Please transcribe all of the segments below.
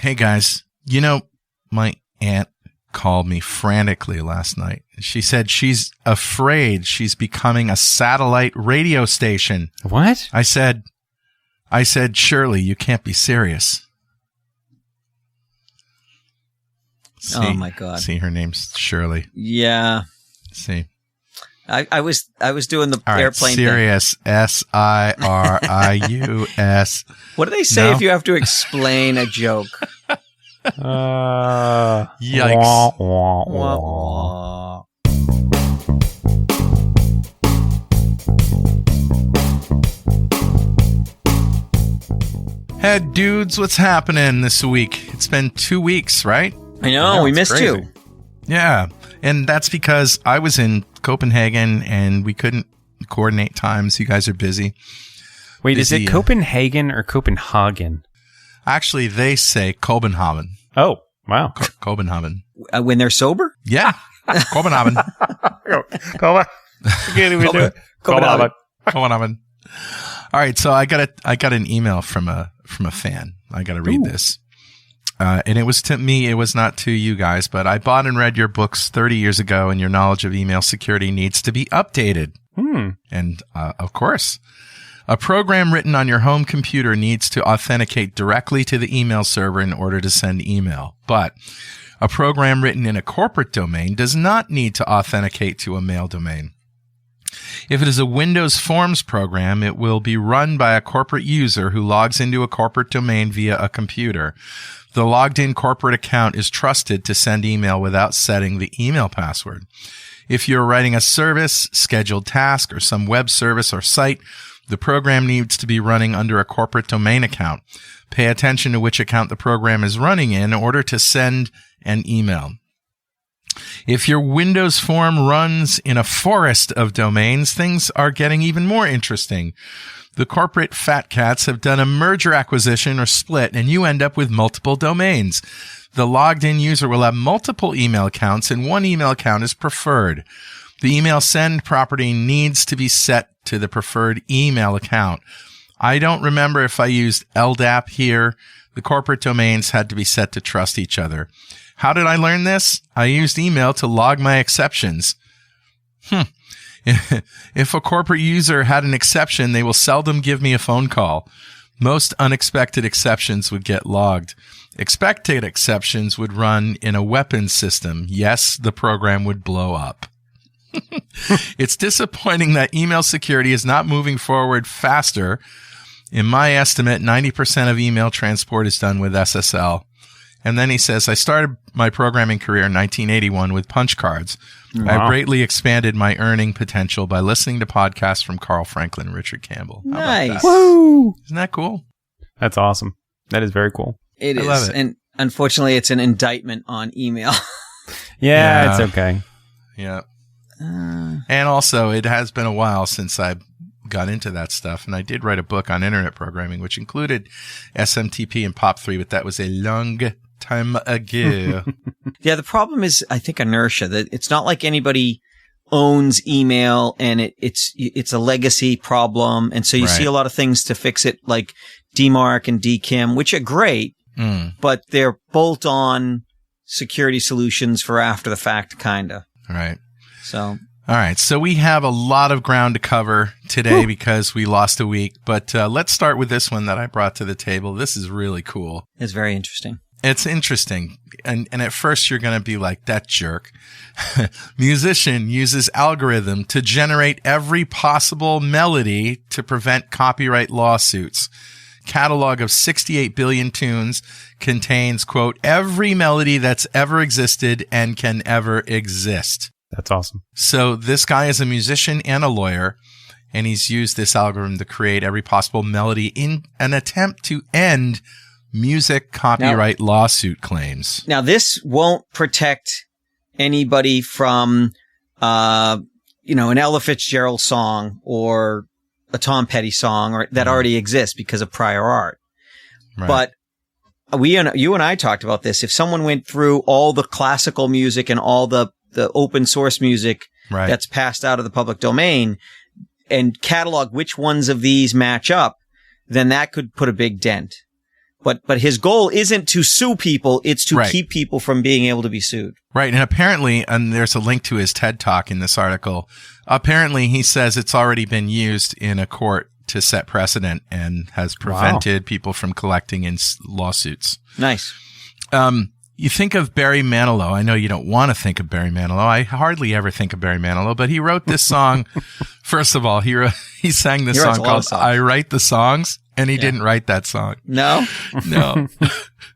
Hey, guys. You know, my aunt called me frantically last night. She said she's afraid she's becoming a satellite radio station. What? I said, Shirley, you can't be serious. See, oh my God. See, her name's Shirley. Yeah. See. I was doing the All right, airplane Sirius, thing. Sirius. What do they say No? if you have to explain a joke? Yikes. Wah, wah. Hey, dudes, what's happening this week? It's been 2 weeks, right? I know, we it's missed crazy. you. Yeah, and that's because I was in Copenhagen and we couldn't coordinate times. You guys are busy. Wait, is Busy, it Copenhagen or Copenhagen? Actually, they say Copenhagen. Oh, wow. Copenhagen. When they're sober? Yeah, Copenhagen. I can't even do it. Copenhagen. Copenhagen. All right, so I got an email from a fan. I got to read this. And it was to me, it was not to you guys, but I bought and read your books 30 years ago, and your knowledge of email security needs to be updated. And, of course, a program written on your home computer needs to authenticate directly to the email server in order to send email. But a program written in a corporate domain does not need to authenticate to a mail domain. If it is a Windows Forms program, it will be run by a corporate user who logs into a corporate domain via a computer. The logged-in corporate account is trusted to send email without setting the email password. If you're writing a service, scheduled task, or some web service or site, the program needs to be running under a corporate domain account. Pay attention to which account the program is running in order to send an email. If your Windows form runs in a forest of domains, things are getting even more interesting. The corporate fat cats have done a merger acquisition or split, and you end up with multiple domains. The logged-in user will have multiple email accounts, and one email account is preferred. The email send property needs to be set to the preferred email account. I don't remember if I used LDAP here. The corporate domains had to be set to trust each other. How did I learn this? I used email to log my exceptions. If a corporate user had an exception, they will seldom give me a phone call. Most unexpected exceptions would get logged. Expected exceptions would run in a weapons system. Yes, the program would blow up. It's disappointing that email security is not moving forward faster. In my estimate, 90% of email transport is done with SSL. And then he says, I started my programming career in 1981 with punch cards. Wow. I greatly expanded my earning potential by listening to podcasts from Carl Franklin and Richard Campbell. How about Nice. that? Woo! Isn't that cool? That's awesome. That is very cool. It is. I love it. And unfortunately, it's an indictment on email. Yeah, Yeah. it's okay. Yeah. And also, it has been a while since I got into that stuff. And I did write a book on internet programming, which included SMTP and POP3, but that was a long time ago. Yeah, the problem is, I think, inertia. That it's not like anybody owns email, and it's a legacy problem, and so you see Right. a lot of things to fix it, like DMARC and DKIM, which are great, but they're bolt-on security solutions for after the fact, kinda. Right. So. All right. So we have a lot of ground to cover today because we lost a week, but let's start with this one that I brought to the table. This is really cool. It's very interesting. It's interesting. And at first you're going to be like, that jerk. Musician uses algorithm to generate every possible melody to prevent copyright lawsuits. Catalog of 68 billion tunes contains, quote, every melody that's ever existed and can ever exist. That's awesome. So this guy is a musician and a lawyer, and he's used this algorithm to create every possible melody in an attempt to end music copyright lawsuit claims. Now, this won't protect anybody from, an Ella Fitzgerald song or a Tom Petty song or that already exists because of prior art. Right. But you and I talked about this. If someone went through all the classical music and all the open source music Right. that's passed out of the public domain and catalog which ones of these match up, then that could put a big dent. But his goal isn't to sue people, it's to Right. keep people from being able to be sued. Right. And apparently, and there's a link to his TED Talk in this article. Apparently, he says it's already been used in a court to set precedent and has prevented people from collecting in lawsuits. Nice. You think of Barry Manilow. I know you don't want to think of Barry Manilow. I hardly ever think of Barry Manilow, but he wrote this song. First of all, he sang this song called I Write the Songs, and he didn't write that song. No? No.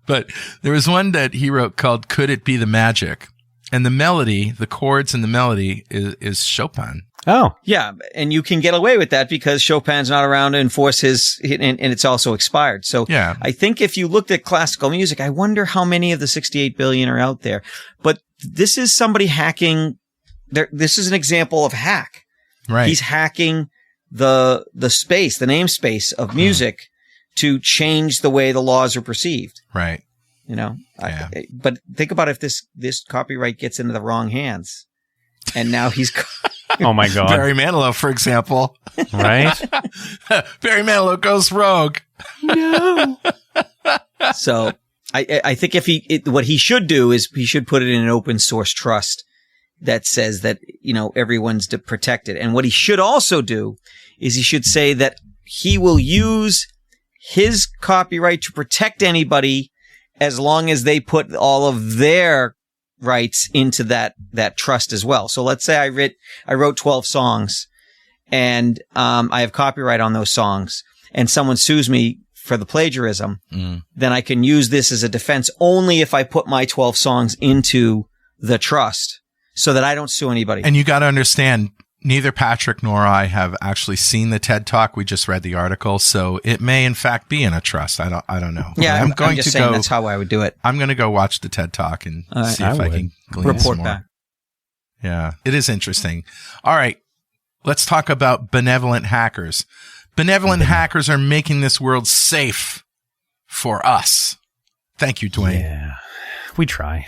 But there was one that he wrote called Could It Be the Magic? And the melody, the chords and the melody is Chopin. Oh. Yeah, and you can get away with that because Chopin's not around to enforce his, and it's also expired. So Yeah. I think if you looked at classical music, I wonder how many of the 68 billion are out there. But this is somebody hacking. This is an example of hack. Right. He's hacking the space, the namespace of music to change the way the laws are perceived. Right. You know, Yeah. but think about if this copyright gets into the wrong hands, and now he's. Oh my God. Barry Manilow, for example. Right? Barry Manilow goes rogue. No. So I think what he should do is he should put it in an open source trust that says that, you know, everyone's protected. And what he should also do is he should say that he will use his copyright to protect anybody as long as they put all of their rights into that trust as well. So let's say I wrote 12 songs and I have copyright on those songs and someone sues me for the plagiarism, then I can use this as a defense only if I put my 12 songs into the trust so that I don't sue anybody. And you got to understand, neither Patrick nor I have actually seen the TED Talk. We just read the article, so it may in fact be in a trust. I don't know. Yeah, I'm going just to saying go. that's how I would do it. I'm going to go watch the TED Talk and see if I can glean Report some more. back. Yeah, it is interesting. All right, let's talk about benevolent hackers. Benevolent hackers are making this world safe for us. Thank you, Dwayne. Yeah. We try.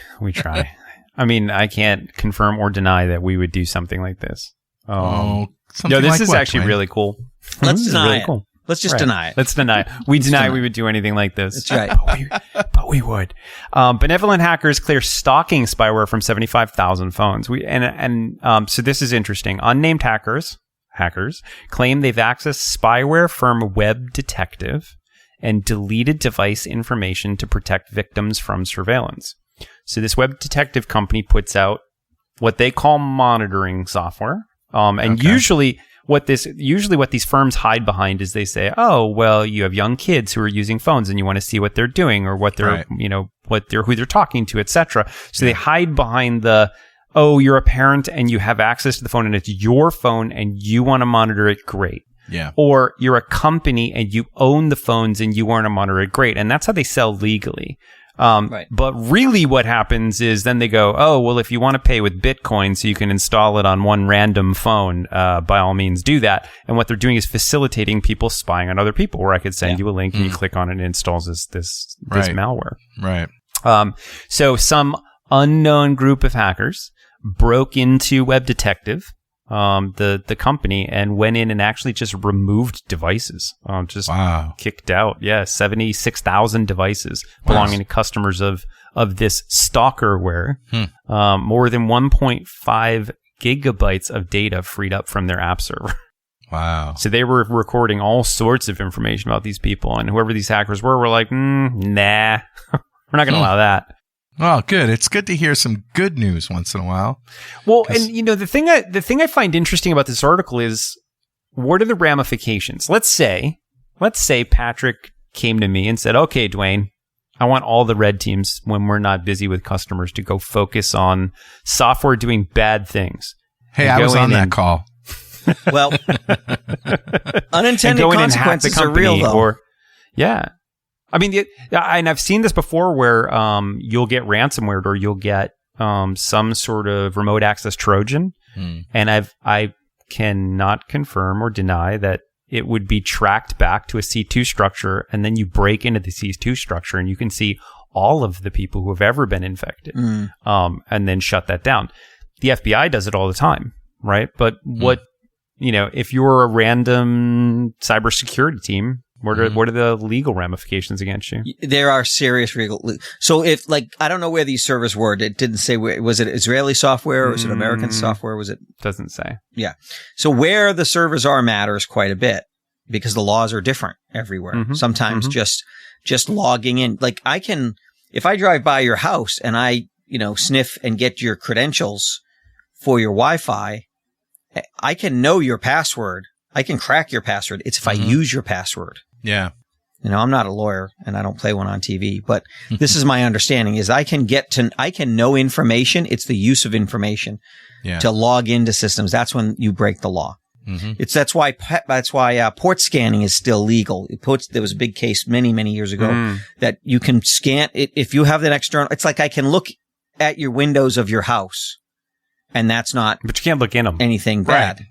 I mean, I can't confirm or deny that we would do something like this. Something No, this like is what, actually Dwayne? really cool. Let's This is deny really it. cool. Let's just Right. deny it. Let's deny it. We deny deny we it. would do anything like this. That's right. but we would. Benevolent hackers clear stalking spyware from 75,000 phones. So this is interesting. Unnamed hackers claim they've accessed spyware from Web Detective and deleted device information to protect victims from surveillance. So this Web Detective company puts out what they call monitoring software. And usually what these firms hide behind is they say, oh, well, you have young kids who are using phones and you want to see what they're doing or what they're, who they're talking to, etc. So they hide behind oh, you're a parent and you have access to the phone and it's your phone and you want to monitor it. Great. Yeah. Or you're a company and you own the phones and you want to monitor it. Great. And that's how they sell legally. Right. But really what happens is then they go, oh, well, if you want to pay with Bitcoin so you can install it on one random phone, by all means do that. And what they're doing is facilitating people spying on other people, where I could send you a link and you click on it and it installs this Right. malware. Right. So some unknown group of hackers broke into Web Detective, the company, and went in and actually just removed devices. Wow. Kicked out. Yeah, 76,000 devices belonging to customers of this stalkerware. More than 1.5 gigabytes of data freed up from their app server. Wow. So they were recording all sorts of information about these people, and whoever these hackers were like, nah, we're not going to allow that. Oh, good. It's good to hear some good news once in a while. Well, and the thing I find interesting about this article is, what are the ramifications? Let's say Patrick came to me and said, okay, Dwayne, I want all the red teams, when we're not busy with customers, to go focus on software doing bad things. Hey, I was on that call. Well, unintended consequences are real, though. I mean, and I've seen this before where you'll get ransomware or you'll get some sort of remote access Trojan, and I cannot confirm or deny that it would be tracked back to a C2 structure, and then you break into the C2 structure and you can see all of the people who have ever been infected, and then shut that down. The FBI does it all the time, right? But if you're a random cybersecurity team, What are the legal ramifications against you? There are serious legal. So if I don't know where these servers were. It didn't say was it Israeli software or was it American software? Was it? Doesn't say. Yeah. So where the servers are matters quite a bit because the laws are different everywhere. Sometimes just logging in, if I drive by your house and I, sniff and get your credentials for your Wi-Fi, I can know your password. I can crack your password. It's if I use your password. Yeah. I'm not a lawyer and I don't play one on TV, but this is my understanding is I can know information. It's the use of information to log into systems. That's when you break the law. That's why port scanning is still legal. There was a big case many, many years ago that you can scan it. If you have an external, it's like I can look at your windows of your house and that's not, but you can't look in them. Anything bad. Right.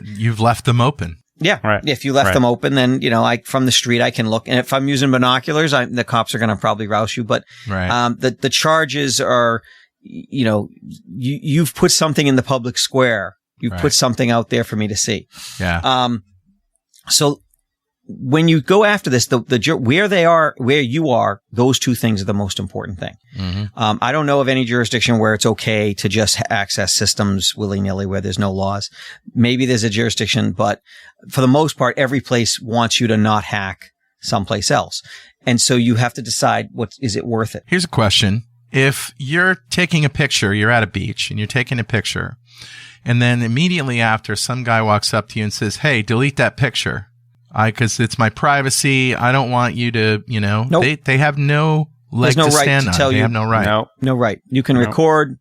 You've left them open. Yeah. Right. If you left them open, then, from the street, I can look. And if I'm using binoculars, the cops are going to probably rouse you. But, the charges are, you've put something in the public square. You've put something out there for me to see. Yeah. So when you go after this, where you are, those two things are the most important thing. I don't know of any jurisdiction where it's okay to just access systems willy-nilly where there's no laws. Maybe there's a jurisdiction, but for the most part, every place wants you to not hack someplace else. And so you have to decide is it worth it? Here's a question. If you're taking a picture, you're at a beach and you're taking a picture, and then immediately after some guy walks up to you and says, "Hey, delete that picture. Because it's my privacy. I don't want you to, nope. They have no leg to stand on. They have no right. No right. You can record.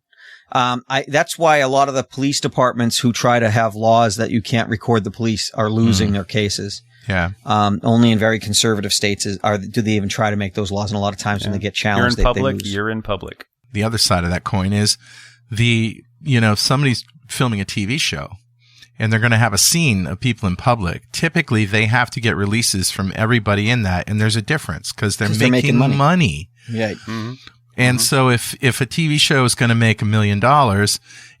That's why a lot of the police departments who try to have laws that you can't record the police are losing their cases. Yeah. Only in very conservative states do they even try to make those laws. And a lot of times when they get challenged, you're in public. They lose. You're in public. The other side of that coin is somebody's filming a TV show. And they're going to have a scene of people in public. Typically, they have to get releases from everybody in that. And there's a difference because they're making money. Yeah. And so if a TV show is going to make $1 million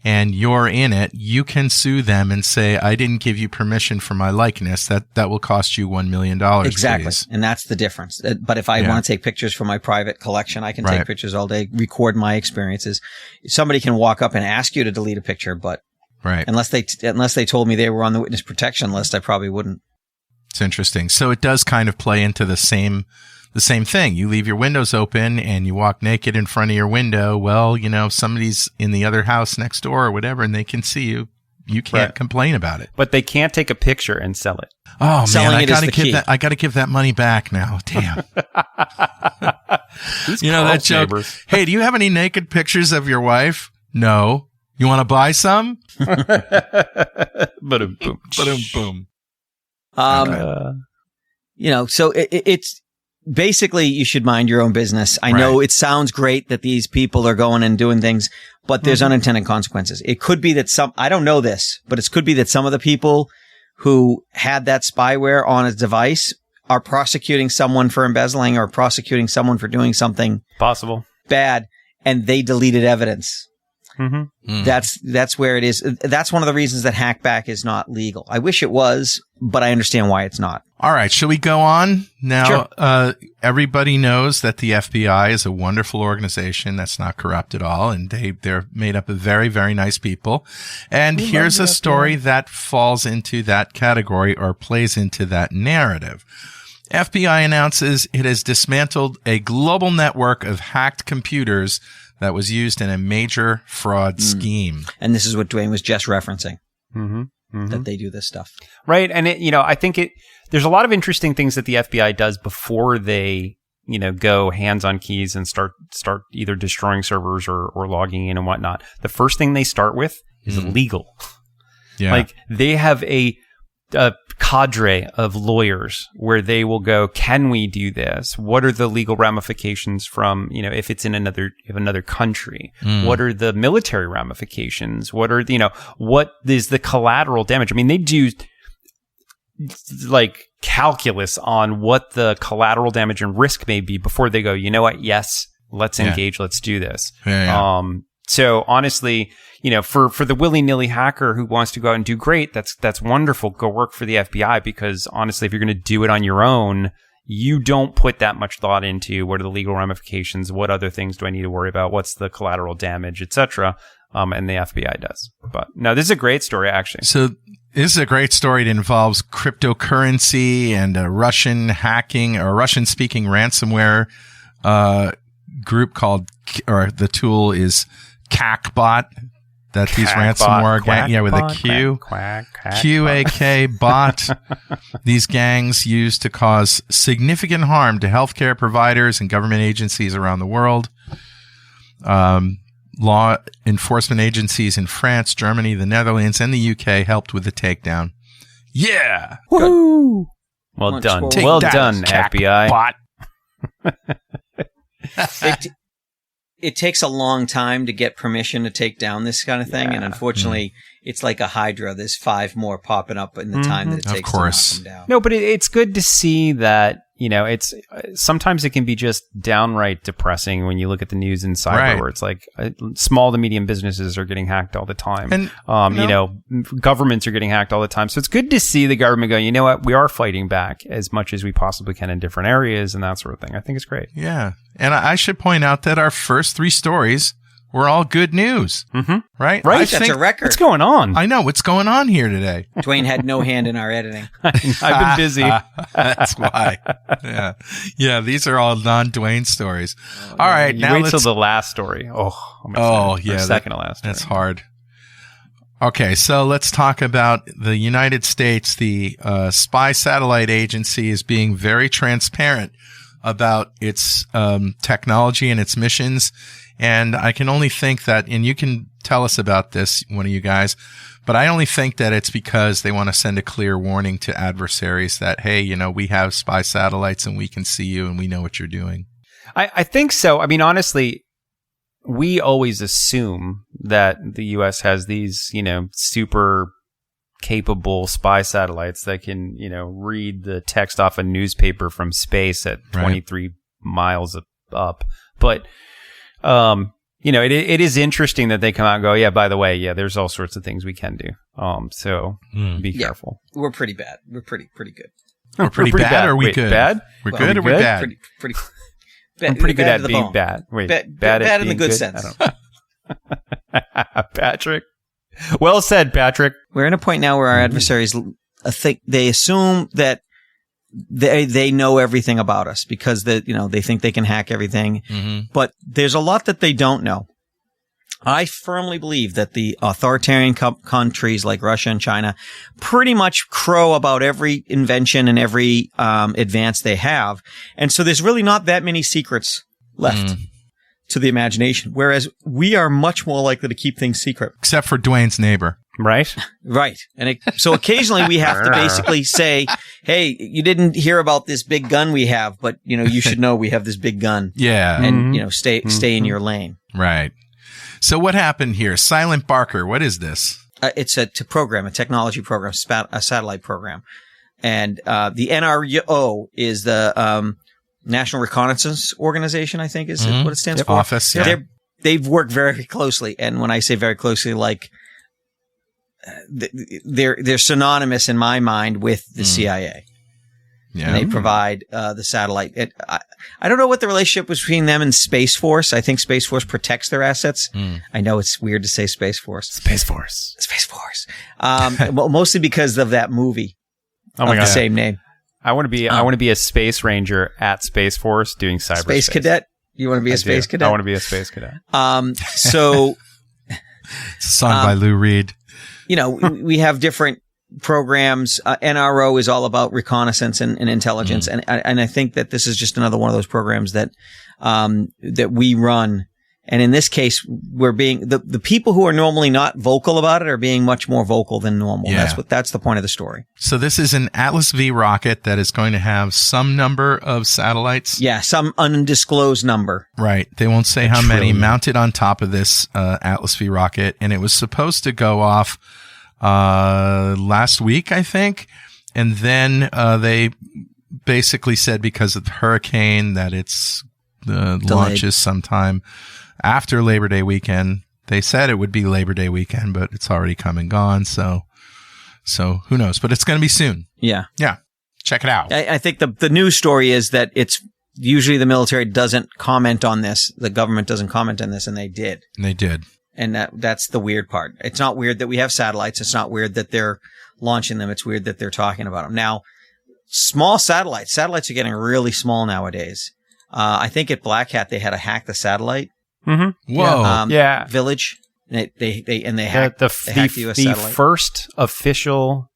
and you're in it, you can sue them and say, I didn't give you permission for my likeness. That will cost you $1 million. Exactly. Please. And that's the difference. But if I want to take pictures for my private collection, I can take pictures all day, record my experiences. Somebody can walk up and ask you to delete a picture, but unless they told me they were on the witness protection list, I probably wouldn't. It's interesting. So it does kind of play into the same thing. You leave your windows open and you walk naked in front of your window. Well, if somebody's in the other house next door or whatever and they can see you, you can't complain about it. But they can't take a picture and sell it. Oh man, I got to give that money back now. Damn. That joke. Neighbors. Hey, do you have any naked pictures of your wife? No. You want to buy some? Ba-dum, boom. Boom. So it's basically you should mind your own business. I know it sounds great that these people are going and doing things, but there's unintended consequences. It could be that I don't know this, but it could be that some of the people who had that spyware on a device are prosecuting someone for embezzling or prosecuting someone for doing something possible bad, and they deleted evidence. That's where it is. That's one of the reasons that hackback is not legal. I wish it was, but I understand why it's not. All right. Shall we go on now? Sure. Everybody knows that the FBI is a wonderful organization that's not corrupt at all. And they're made up of very, very nice people. And here's a story that falls into that category or plays into that narrative. FBI announces it has dismantled a global network of hacked computers that was used in a major fraud scheme. And this is what Dwayne was just referencing, that they do this stuff. Right. And I think there's a lot of interesting things that the FBI does before they, go hands on keys and start either destroying servers or logging in and whatnot. The first thing they start with is legal. Yeah. Like they have a cadre of lawyers where they will go, can we do this? What are the legal ramifications from, if it's in another country? What are the military ramifications? What is the collateral damage? I mean, they do like calculus on what the collateral damage and risk may be before they go, you know what? Yes, let's engage. Let's do this. So honestly, for the willy-nilly hacker who wants to go out and do great, that's wonderful. Go work for the FBI, because honestly, if you're going to do it on your own, you don't put that much thought into what are the legal ramifications, what other things do I need to worry about, what's the collateral damage, etc. And the FBI does. But no, this is a great story, actually. So this is a great story. It involves cryptocurrency and a Russian hacking or Russian-speaking ransomware group called, or the tool is QAKBot. That these ransomware gangs, with a Q, QAK bot. These gangs used to cause significant harm to healthcare providers and government agencies around the world. Law enforcement agencies in France, Germany, the Netherlands, and the UK helped with the takedown. Yeah. Woo! Well done. Well done, FBI. Bot. It takes a long time to get permission to take down this kind of thing, and unfortunately, it's like a hydra. There's 5 more popping up in the time that it takes to knock them down. No, but it's good to see that, it's sometimes it can be just downright depressing when you look at the news in cyber, where it's like small to medium businesses are getting hacked all the time. And, governments are getting hacked all the time. So it's good to see the government go, you know what, we are fighting back as much as we possibly can in different areas and that sort of thing. I think it's great. Yeah. And I should point out that our first 3 stories were all good news. Mm-hmm. Right? That's a record. What's going on? I know. What's going on here today? Dwayne had no hand in our editing. I've been busy. That's why. Yeah. Yeah. These are all non-Dwayne stories. All right. You now wait till the last story. Second to last story. That's hard. Okay. So let's talk about the United States. The Spy Satellite Agency is being very transparent about its technology and its missions. And I can only think that, and you can tell us about this, one of you guys, but I only think that it's because they want to send a clear warning to adversaries that, hey, we have spy satellites and we can see you and we know what you're doing. I think so. I mean, honestly, we always assume that the U.S. has these, super capable spy satellites that can, read the text off a newspaper from space at 23 miles up. But it is interesting that they come out and go, yeah, by the way, there's all sorts of things we can do. So be careful. We're pretty bad. We're pretty good. We're pretty bad. Or are we good? Bad? We're good or we're bad? Pretty I'm pretty good at being bad. Wait, bad in the good sense. Patrick. Well said, Patrick. We're in a point now where our adversaries they assume that they know everything about us because they think they can hack everything. Mm-hmm. But there's a lot that they don't know. I firmly believe that the authoritarian countries like Russia and China pretty much crow about every invention and every advance they have. And so there's really not that many secrets left to the imagination, whereas we are much more likely to keep things secret. Except for Dwayne's neighbor. Right. Right. And so occasionally we have to basically say, hey, you didn't hear about this big gun we have, but, you should know we have this big gun. Yeah. And, stay in your lane. Right. So what happened here? Silent Barker, what is this? It's a technology program, a satellite program. And the NRO is the National Reconnaissance Organization, I think is what it stands for. Office, yeah. They've worked very closely. And when I say very closely, like they're synonymous in my mind with the CIA. Yeah. And they provide the satellite. I don't know what the relationship between them and Space Force. I think Space Force protects their assets. I know it's weird to say Space Force. Space Force. Well, mostly because of that movie of the same name. I want to be a space ranger at Space Force doing cyberspace. Space cadet. You want to be a space cadet? I want to be a space cadet. So it's a song by Lou Reed. We have different programs. NRO is all about reconnaissance and intelligence. And I think that this is just another one of those programs that we run. And in this case, we're being, the people who are normally not vocal about it are being much more vocal than normal. Yeah. That's the point of the story. So this is an Atlas V rocket that is going to have some number of satellites. Yeah. Some undisclosed number. Right. They won't say how many mounted on top of this, Atlas V rocket. And it was supposed to go off, last week, I think. And then, they basically said because of the hurricane that it's, the launch is sometime after Labor Day weekend. They said it would be Labor Day weekend, but it's already come and gone. So who knows? But it's going to be soon. Yeah. Yeah. Check it out. I think the news story is that it's usually the military doesn't comment on this. The government doesn't comment on this, and they did. And they did. And that's the weird part. It's not weird that we have satellites. It's not weird that they're launching them. It's weird that they're talking about them. Now, small satellites are getting really small nowadays. I think at Black Hat, they had to hack the satellite. Mm-hmm. Whoa. Village. And they hacked the US satellite. First official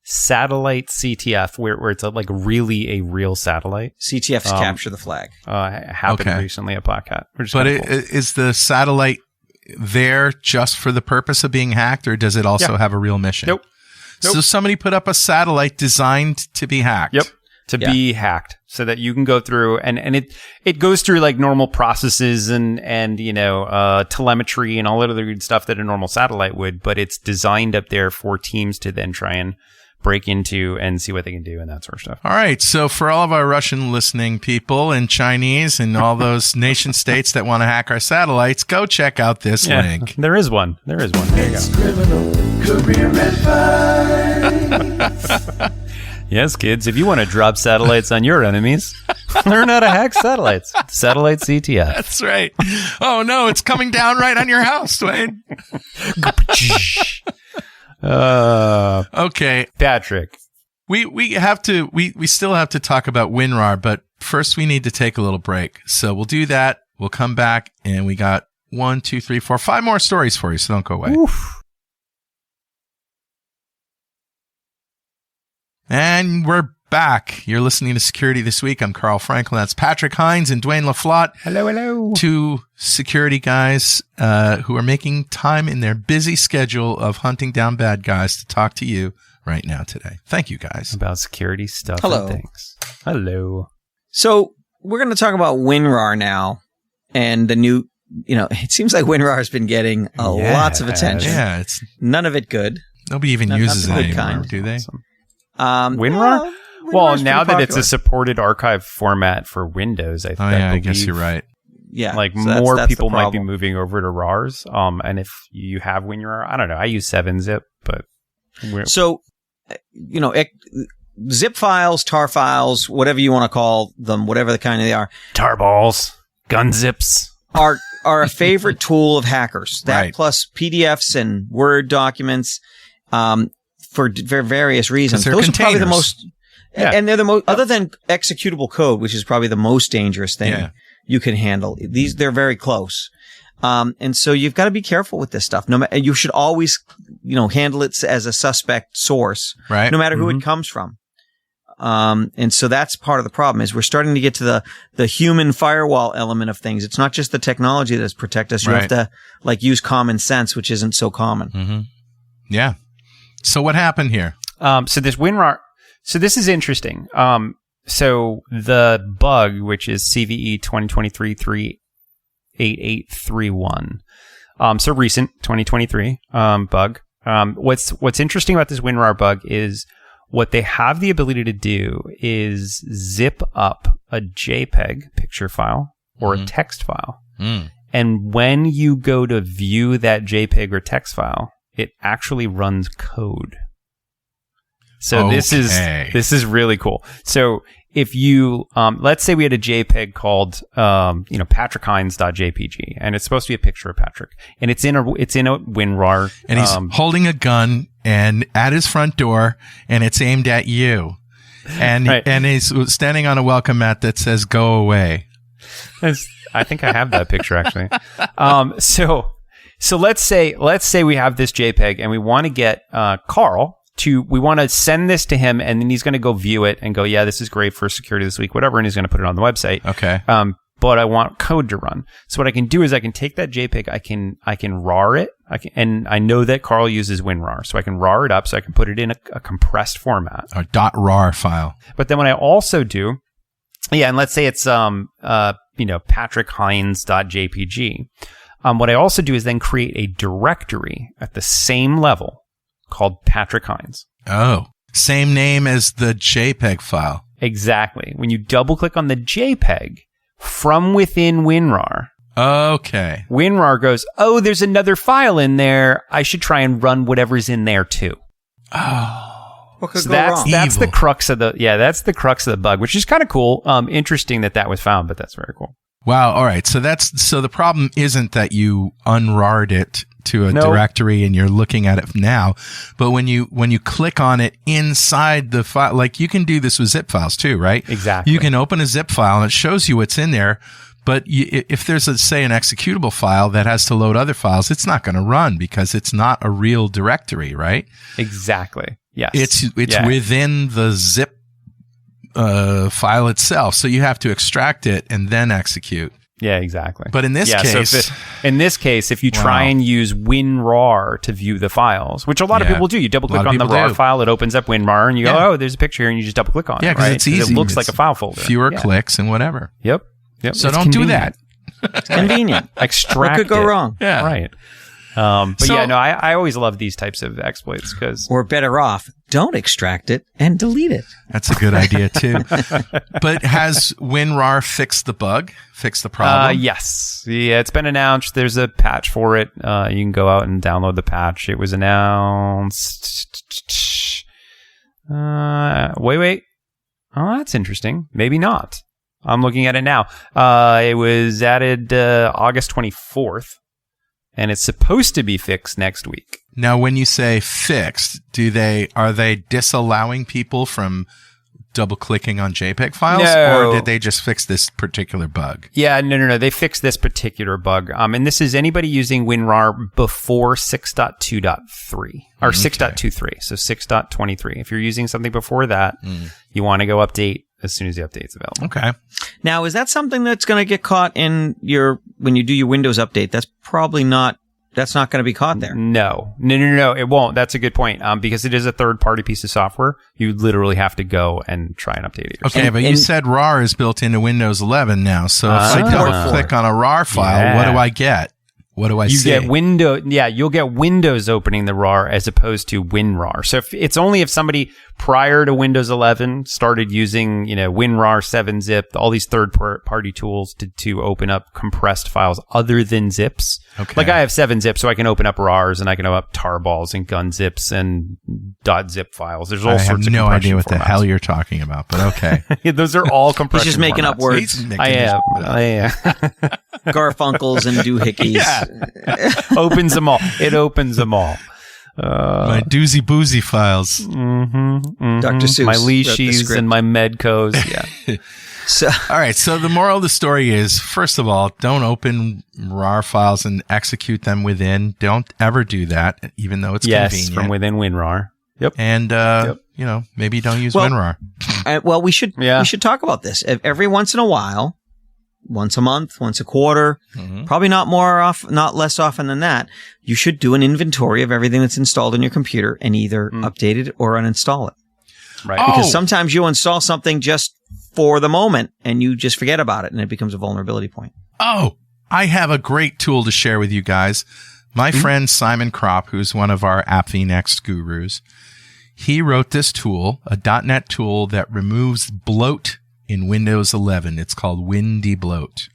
satellite CTF where it's like really a real satellite. CTF's capture the flag. Happened recently at Black Hat. But is the satellite there just for the purpose of being hacked, or does it also have a real mission? Nope. So somebody put up a satellite designed to be hacked. Yep. To be hacked, so that you can go through and it goes through like normal processes and telemetry and all that other good stuff that a normal satellite would, but it's designed up there for teams to then try and break into and see what they can do and that sort of stuff. All right. So for all of our Russian listening people and Chinese and all those nation states that want to hack our satellites, go check out this link. There is one. There you go. Criminal career advice. Yes, kids, if you want to drop satellites on your enemies, learn how to hack satellites. Satellite CTF. That's right. Oh, no, it's coming down right on your house, Dwayne. Okay. Patrick. We still have to talk about WinRAR, but first we need to take a little break. So we'll do that. We'll come back, and we got 1, 2, 3, 4, 5 more stories for you, so don't go away. Oof. And we're back. You're listening to Security This Week. I'm Carl Franklin. That's Patrick Hines and Dwayne LaFlotte. Hello. Two security guys who are making time in their busy schedule of hunting down bad guys to talk to you right now today. Thank you, guys. About security stuff Hello. and things. Hello. So we're going to talk about WinRAR now, and the new. It seems like WinRAR has been getting lots of attention. Yeah, it's none of it good. Nobody even uses it not the anymore, good kind. do they? Awesome. WinRAR WinRAR? Well, now that it's a supported archive format for Windows, I guess you're right. Yeah, like so more that's people the might be problem. moving over to RARs. And if you have WinRAR, I don't know. I use 7-zip, but So, zip files, tar files, whatever you want to call them, whatever the kind they are, tarballs, gun zips. are a favorite tool of hackers. That Right. plus PDFs and Word documents, for various reasons. they're Those are probably the containers. most, Yeah. and they're the most, other than executable code, which is probably the most dangerous thing you can handle. They're very close. And so you've got to be careful with this stuff. You should always, handle it as a suspect source, Right. no matter who it comes from. And so that's part of the problem is we're starting to get to the human firewall element of things. It's not just the technology that's protect us. You have to use common sense, which isn't so common. Mm-hmm. Yeah. So what happened here? So this WinRAR. So this is interesting. So the bug, which is CVE 2023-38831. So recent 2023 bug. What's interesting about this WinRAR bug is what they have the ability to do is zip up a JPEG picture file or a text file. Mm. And when you go to view that JPEG or text file, it actually runs code. So this is really cool. So if you let's say we had a JPEG called patrickhines.jpg, and it's supposed to be a picture of Patrick, and it's in a WinRAR, and he's holding a gun and at his front door, and it's aimed at you, and and he's standing on a welcome mat that says "Go away." I think I have that picture actually. So let's say we have this JPEG and we want to get Carl we want to send this to him, and then he's going to go view it and go, yeah, this is great for Security This Week, whatever, and he's going to put it on the website. Okay. But I want code to run. So what I can do is I can take that JPEG, I can RAR it, and I know that Carl uses WinRAR, so I can RAR it up, so I can put it in a compressed format. A .rar file. But then what I also do, and let's say it's patrickhines.jpg. What I also do is then create a directory at the same level called Patrick Hines. Oh, same name as the JPEG file. Exactly. When you double click on the JPEG from within WinRAR, Okay. WinRAR goes, oh, there's another file in there. I should try and run whatever's in there too. Oh. What could So go wrong? that's the Evil. crux of the crux of the bug, which is kind of cool. Interesting that was found, but that's very cool. Wow. All right. So the problem isn't that you unrarred it to a Nope. directory and you're looking at it now, but when you click on it inside the file, like you can do this with zip files too, right? Exactly. You can open a zip file and it shows you what's in there. But if there's, say, an executable file that has to load other files, it's not going to run because it's not a real directory, right? Exactly. Yes. It's Yeah. within the zip file itself, so you have to extract it and then execute. Yeah, exactly. But in this case, if you try Wow. and use WinRAR to view the files, which a lot of Yeah. people do, you double A lot click of on the people RAR do. file, it opens up WinRAR, and you go, Yeah. oh, there's a picture here, and you just double click on yeah, it, because right? it's easy. It looks It's like a file folder. fewer Yeah. clicks and whatever. Yep. So It's don't do convenient. that. Convenient. Extract What could go it. wrong? Yeah. Right. But So- yeah, no, I always love these types of exploits because Or better off, don't extract it and delete it. That's a good idea too. But has WinRAR fixed the bug? Fixed the problem? yes. Yeah, it's been announced. There's a patch for it. You can go out and download the patch. It was announced. Wait. Oh, that's interesting. Maybe not. I'm looking at it now. It was added August 24th, and it's supposed to be fixed next week. Now, when you say fixed, are they disallowing people from double clicking on JPEG files, No. or did they just fix this particular bug? Yeah, no. They fixed this particular bug. And this is anybody using WinRAR before 6.2.3 or 6.23. So 6.23. If you're using something before that, you want to go update as soon as the update's available. Okay. Now, is that something that's going to get caught in when you do your Windows update? That's not going to be caught there. No, it won't. That's a good point. Because it is a third-party piece of software, you literally have to go and try and update it yourself. Okay, but you said RAR is built into Windows 11 now. So if I double click on a RAR file, what do I get? What do I see? You'll get Windows opening the RAR as opposed to WinRAR. So it's only if somebody prior to Windows 11 started using, WinRAR, 7-zip, all these third-party tools to open up compressed files other than zips. Okay. Like I have 7-zip, so I can open up RARs and I can open up tarballs and gun zips and .zip files. There's all I sorts have of no compression idea what the formats. hell you're talking about, but okay. Those are all compression. He's just making up formats. words. He's making I am. Garfunkels and doohickeys. Opens them all. It opens them all. My doozy boozy files. Dr. Seuss My wrote the leashes script. and my Medcos. Yeah. So, All right. So the moral of the story is, first of all, don't open RAR files and execute them within. Don't ever do that, even though it's Yes, convenient. from within WinRAR. Yep. And, maybe don't use Well- WinRAR. we should talk about this every once in a while, once a month, once a quarter, probably not less often than that. You should do an inventory of everything that's installed in your computer and either update it or uninstall it. Right. Oh. Because sometimes you install something just for the moment and you just forget about it and it becomes a vulnerability point. Oh, I have a great tool to share with you guys. My friend Simon Kropp, who's one of our AppVNext gurus, he wrote this tool, a .NET tool that removes bloat in Windows 11. It's called WinDebloat.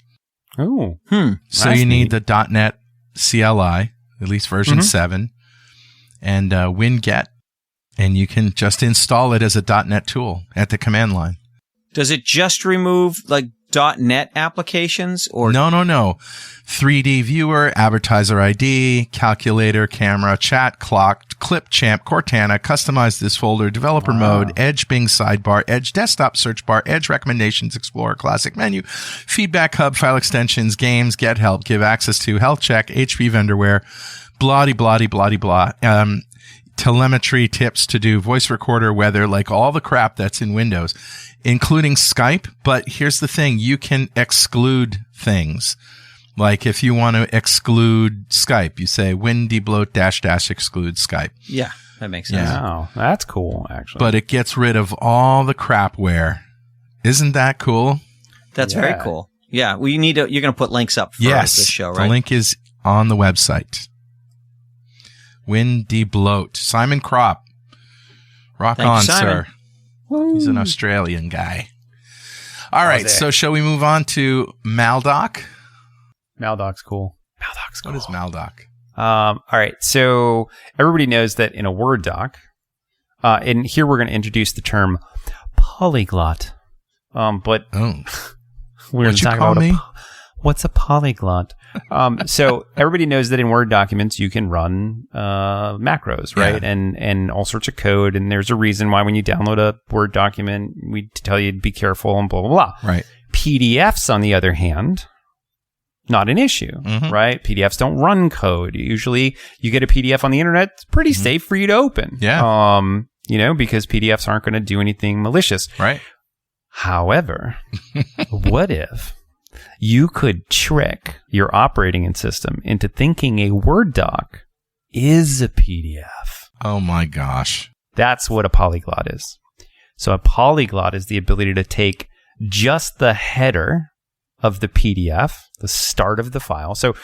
Oh. So That's you need neat. the .NET CLI, at least version 7, and WinGet, and you can just install it as a .NET tool at the command line. Does it just remove like .NET applications or No. 3D viewer, advertiser ID, calculator, camera, chat, clock, Clipchamp, Cortana, customize this folder, developer mode, Edge Bing sidebar, Edge desktop search bar, Edge recommendations, Explorer, classic menu, feedback hub, file extensions, games, get help, give access to, health check, HP vendorware, blah. Telemetry tips to do, voice recorder, weather, like all the crap that's in Windows, including Skype. But here's the thing. You can exclude things. Like if you want to exclude Skype, you say WinDebloat -- exclude Skype. Yeah, that makes sense. Yeah. Wow. That's cool, actually. But it gets rid of all the crapware. Isn't that cool? That's Yeah. very cool. Yeah, you're going to put links up for this show, right? The link is on the website. WinDebloat. Simon Kropp. Rock Thank you, on, Simon. sir. He's an Australian guy. All right, there. so shall we move on to Maldoc? Maldoc's cool. What is Maldoc? All right. So everybody knows that in a Word doc, and here we're going to introduce the term polyglot. But we're going to talk about what's a polyglot. So everybody knows that in Word documents you can run macros, right? Yeah. And all sorts of code. And there's a reason why when you download a Word document, we tell you to be careful and blah, blah, blah. Right. PDFs, on the other hand, not an issue, right? PDFs don't run code. Usually you get a PDF on the internet, it's pretty safe for you to open. Yeah. Because PDFs aren't going to do anything malicious. Right. However, what if you could trick your operating system into thinking a Word doc is a PDF? Oh my gosh. That's what a polyglot is. So a polyglot is the ability to take just the header of the PDF, the start of the file. So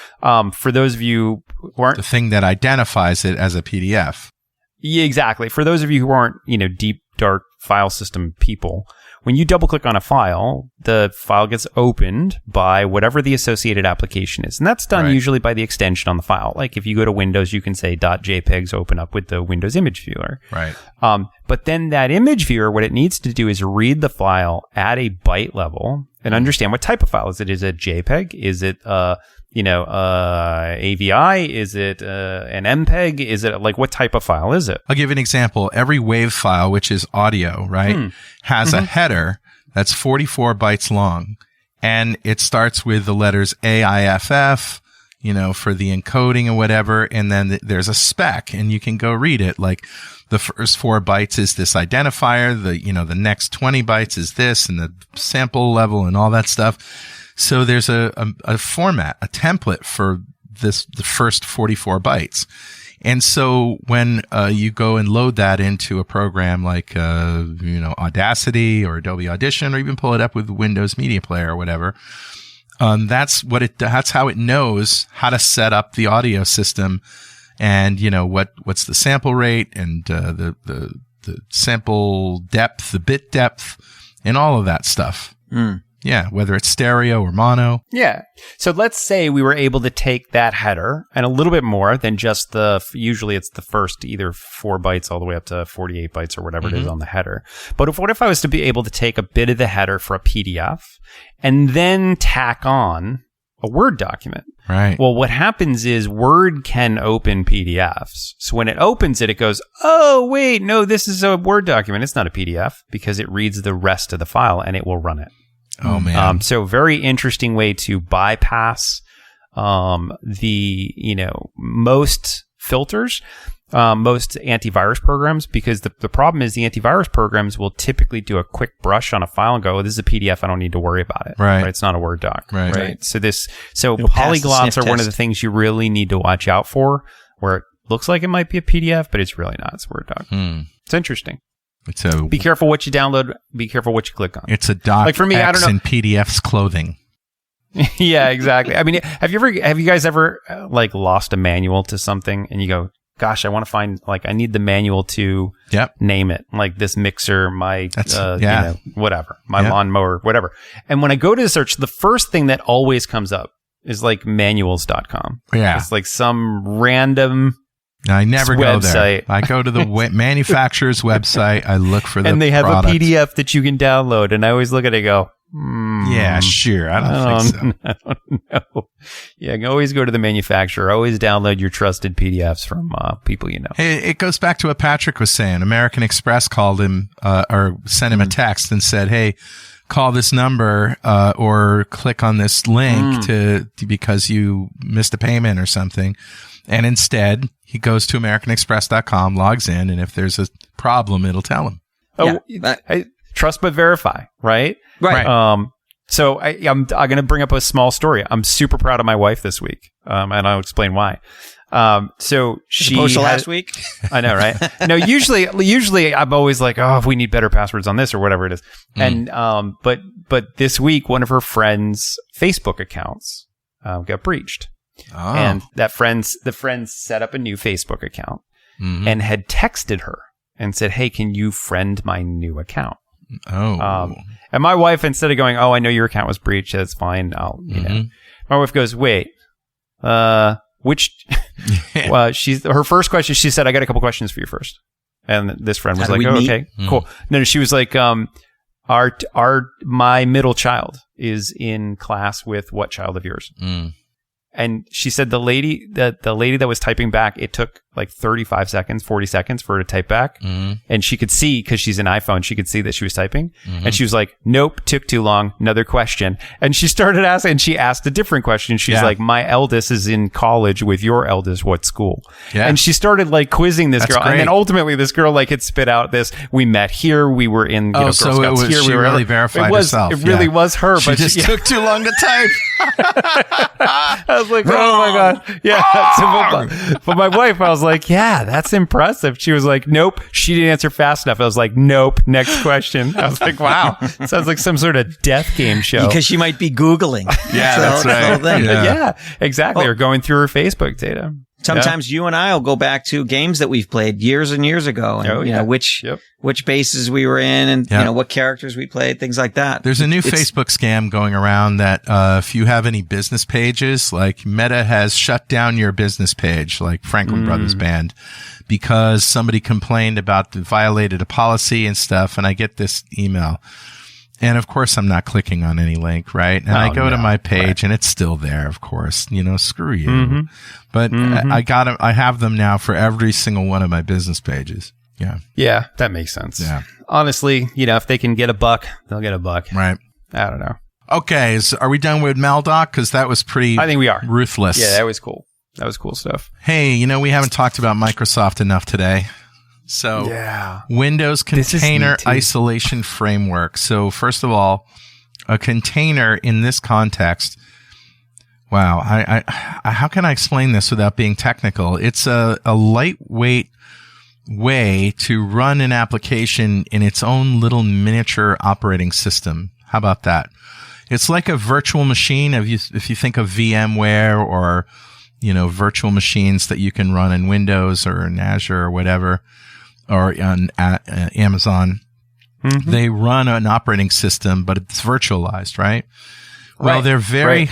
for those of you who aren't... The thing that identifies it as a PDF. Yeah, exactly. For those of you who aren't, deep, dark file system people, when you double click on a file, the file gets opened by whatever the associated application is. And that's done usually by the extension on the file. Like if you go to Windows, you can say .jpegs open up with the Windows image viewer. Right. But then that image viewer, what it needs to do is read the file at a byte level and understand what type of file is it. Is it JPEG? Is it AVI? Is it an MPEG? Is it like what type of file is it? I'll give you an example. Every WAV file, which is audio, right, has a header that's 44 bytes long, and it starts with the letters AIFF, for the encoding or whatever, and then there's a spec, and you can go read it. Like the first 4 bytes is this identifier, the next 20 bytes is this, and the sample level and all that stuff. So there's a format, a template for the first 44 bytes. And so when you go and load that into a program like Audacity or Adobe Audition, or even pull it up with Windows Media Player or whatever, that's how it knows how to set up the audio system, and what's the sample rate and the sample depth, the bit depth, and all of that stuff. Yeah, whether it's stereo or mono. Yeah. So let's say we were able to take that header and a little bit more than just usually it's the first either 4 bytes all the way up to 48 bytes or whatever it is on the header. But what if I was to be able to take a bit of the header for a PDF and then tack on a Word document? Right. Well, what happens is Word can open PDFs. So when it opens it, it goes, oh, wait, no, this is a Word document. It's not a PDF, because it reads the rest of the file and it will run it. Oh, man. So very interesting way to bypass most filters, most antivirus programs, because the problem is the antivirus programs will typically do a quick brush on a file and go, oh, this is a PDF, I don't need to worry about it. Right. It's not a Word doc. Right. So polyglots are one of the things you really need to watch out for, where it looks like it might be a PDF, but it's really not. It's a Word doc. It's interesting. Be careful what you download. Be careful what you click on. It's a doc. Like for me, X I don't know. in PDF's clothing. Yeah, exactly. I mean, have you guys ever lost a manual to something and you go, gosh, I want to find, I need the manual to name it, like this mixer, my whatever, my lawnmower, whatever. And when I go to the search, the first thing that always comes up is manuals.com. Yeah, it's some random. I never go there. website. I go to the manufacturer's website. I look for the and they have product. a PDF that you can download. And I always look at it and go, yeah, sure. I don't think so. I don't know. Yeah, always go to the manufacturer. Always download your trusted PDFs from people you know. Hey, it goes back to what Patrick was saying. American Express called him or sent him a text and said, hey, call this number or click on this link because you missed a payment or something. And instead, he goes to AmericanExpress.com, logs in, and if there's a problem, it'll tell him. Trust but verify, right? Right. So I'm going to bring up a small story. I'm super proud of my wife this week, and I'll explain why. So she opposed to last week. I know, right? No, usually I'm always like, oh, we need better passwords on this or whatever it is. And but this week, one of her friends' Facebook accounts got breached. Oh. And the friend set up a new Facebook account and had texted her and said, hey, can you friend my new account? Oh. And my wife, instead of going, oh, I know your account was breached, that's fine, I'll, My wife goes, wait, which, her first question, she said, I got a couple questions for you first. And this friend was like, oh, okay, cool. No, she was like, my middle child is in class with what child of yours? And she said the lady that was typing back, it took like 35 seconds, 40 seconds for her to type back. And she could see, because she's an iPhone, she could see that she was typing. And she was like, nope, took too long. Another question. And she started asking, and she asked a different question. She's like, my eldest is in college with your eldest. What school? Yeah. And she started like quizzing this girl. Great. And then ultimately this girl like had spit out this, we met here. We were in, Girl so Scouts here. She really verified herself. It really was her. She just took too long to type. I was like, oh my God. Yeah. But my wife, I was like, yeah, that's impressive. She was like, nope. She didn't answer fast enough. I was like, nope. Next question. I was like, wow. Sounds like some sort of death game show. Because she might be Googling. Yeah, that's right. Yeah, exactly. Or going through her Facebook data. Sometimes you and I will go back to games that we've played years and years ago, and you know which bases we were in, and you know what characters we played, things like that. There's a new Facebook scam going around that if you have any business pages, like Meta has shut down your business page, like Franklin Brothers Band, because somebody complained about violated a policy and stuff. And I get this email. And of course, I'm not clicking on any link, right? And I go to my page and it's still there, of course. You know, screw you. But I have them now for every single one of my business pages. Yeah. Yeah, that makes sense. Yeah. Honestly, you know, if they can get a buck, they'll get a buck. Right. I don't know. Okay. Are we done with Maldoc? Because that was pretty I think we are. Ruthless. Yeah, that was cool. That was cool stuff. Hey, you know, we haven't talked about Microsoft enough today. So Windows Container Isolation Framework. So first of all, a container in this context, wow, I how can I explain this without being technical? It's a lightweight way to run an application in its own little miniature operating system. How about that? It's like a virtual machine. If you think of VMware or, you know, virtual machines that you can run in Windows or in Azure or whatever, or on Amazon, they run an operating system, but it's virtualized, right? Well, they're very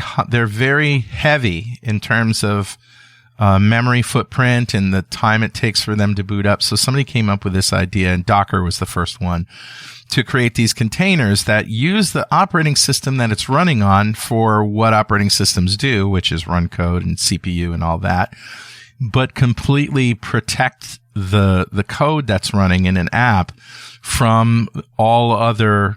heavy in terms of memory footprint and the time it takes for them to boot up. So somebody came up with this idea, and Docker was the first one, to create these containers that use the operating system that it's running on for what operating systems do, which is run code and CPU and all that, but completely protect the code that's running in an app from all other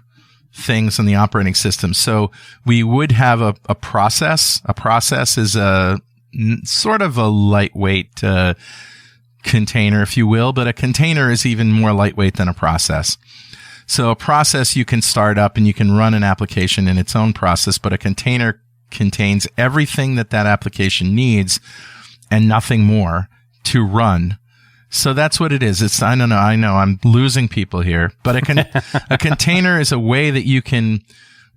things in the operating system. So we would have a process. A process is a sort of a lightweight container, if you will, but a container is even more lightweight than a process. So a process you can start up and you can run an application in its own process, but a container contains everything that application needs and nothing more to run. So that's what it is. I know I'm losing people here, but a container is a way that you can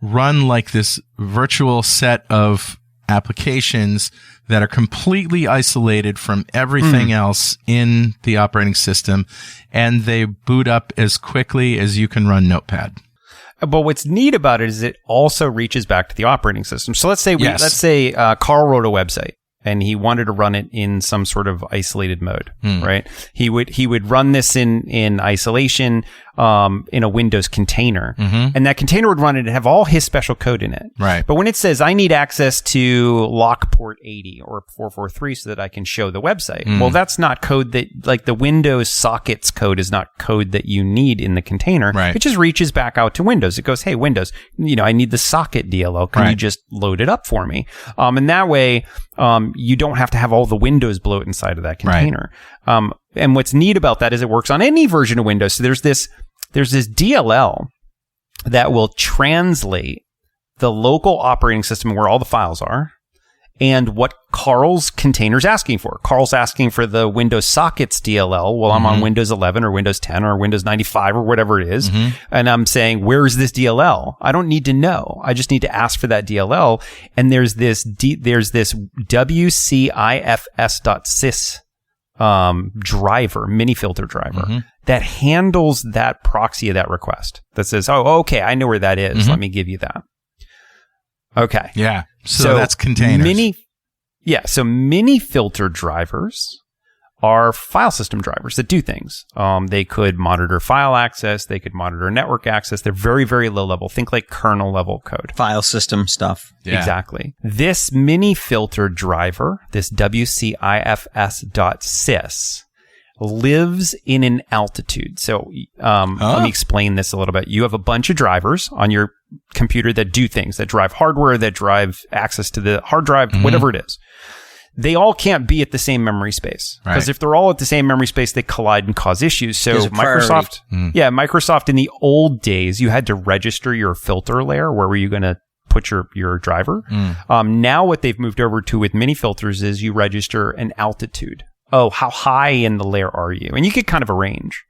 run like this virtual set of applications that are completely isolated from everything else in the operating system, and they boot up as quickly as you can run Notepad. But what's neat about it is it also reaches back to the operating system. So let's say Carl wrote a website, and he wanted to run it in some sort of isolated mode, right? He would run this in isolation, in a Windows container, and that container would run it and have all his special code in it. Right. But when it says, I need access to lock port 80 or 443 so that I can show the website, well, that's not code that, like the Windows sockets code is not code that you need in the container. Right. It just reaches back out to Windows. It goes, hey, Windows, you know, I need the socket DLL. Can you just load it up for me? And that way, you don't have to have all the Windows bloat inside of that container. Right. And what's neat about that is it works on any version of Windows. So there's this DLL that will translate the local operating system where all the files are and what Carl's container is asking for. Carl's asking for the Windows sockets DLL. Well, I'm on Windows 11 or Windows 10 or Windows 95 or whatever it is. And I'm saying, where is this DLL? I don't need to know. I just need to ask for that DLL. And there's this WCIFS.sys driver, mini filter driver that handles that proxy of that request that says, oh, okay, I know where that is. Let me give you that. Okay. Yeah. So that's containers. So mini filter drivers are file system drivers that do things. They could monitor file access. They could monitor network access. They're very, very low level. Think like kernel level code. File system stuff. Yeah. Exactly. This mini filter driver, this WCIFS.sys, lives in an altitude. So let me explain this a little bit. You have a bunch of drivers on your computer that do things, that drive hardware, that drive access to the hard drive, whatever it is. They all can't be at the same memory space, because if they're all at the same memory space, they collide and cause issues. So Microsoft in the old days, you had to register your filter layer. Where were you going to put your driver? Now what they've moved over to with mini filters is you register an altitude. Oh, how high in the layer are you? And you get kind of a range.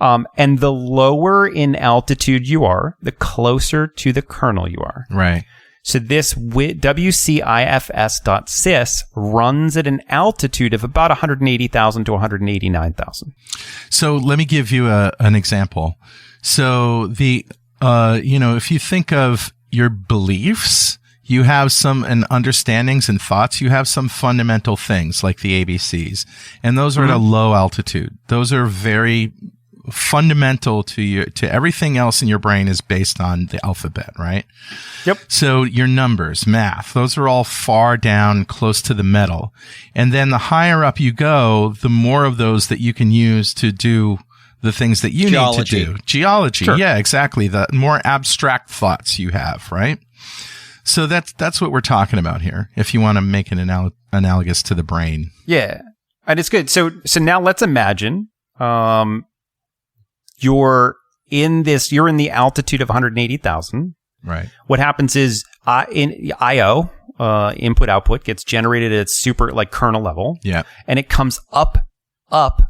And the lower in altitude you are, the closer to the kernel you are. Right. So this WCIFS.sys runs at an altitude of about 180,000 to 189,000. So let me give you an example. So if you think of your beliefs, you have some understandings and thoughts. You have some fundamental things like the ABCs, and those are at a low altitude. Those are very fundamental to everything else in your brain is based on the alphabet, right? Yep. So your numbers, math, those are all far down close to the metal. And then the higher up you go, the more of those that you can use to do the things that you need to do. Geology. Sure. Yeah, exactly. The more abstract thoughts you have, right? So that's what we're talking about here. If you want to make it analogous to the brain. Yeah. And it's good. So now let's imagine, you're in the altitude of 180,000. Right. What happens is in I/O, input output gets generated at super like kernel level. Yeah. And it comes up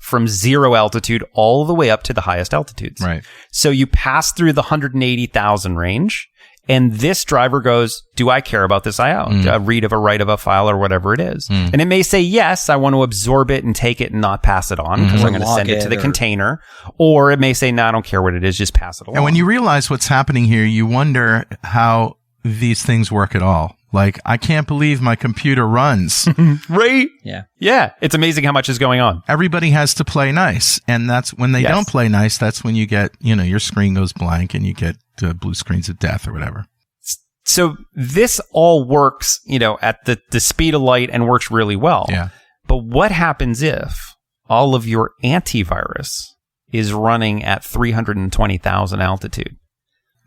from zero altitude all the way up to the highest altitudes. Right. So you pass through the 180,000 range, and this driver goes, do I care about this I/O? A read of a write of a file or whatever it is. And it may say, yes, I want to absorb it and take it and not pass it on because I'm going to send it to the container. Or it may say, no, I don't care what it is, just pass it along. And when you realize what's happening here, you wonder how these things work at all. Like, I can't believe my computer runs. Right? Yeah. Yeah. It's amazing how much is going on. Everybody has to play nice. And that's when they don't play nice, that's when you get, your screen goes blank and you get blue screens of death or whatever. So this all works, at the speed of light and works really well. Yeah. But what happens if all of your antivirus is running at 320,000 altitude?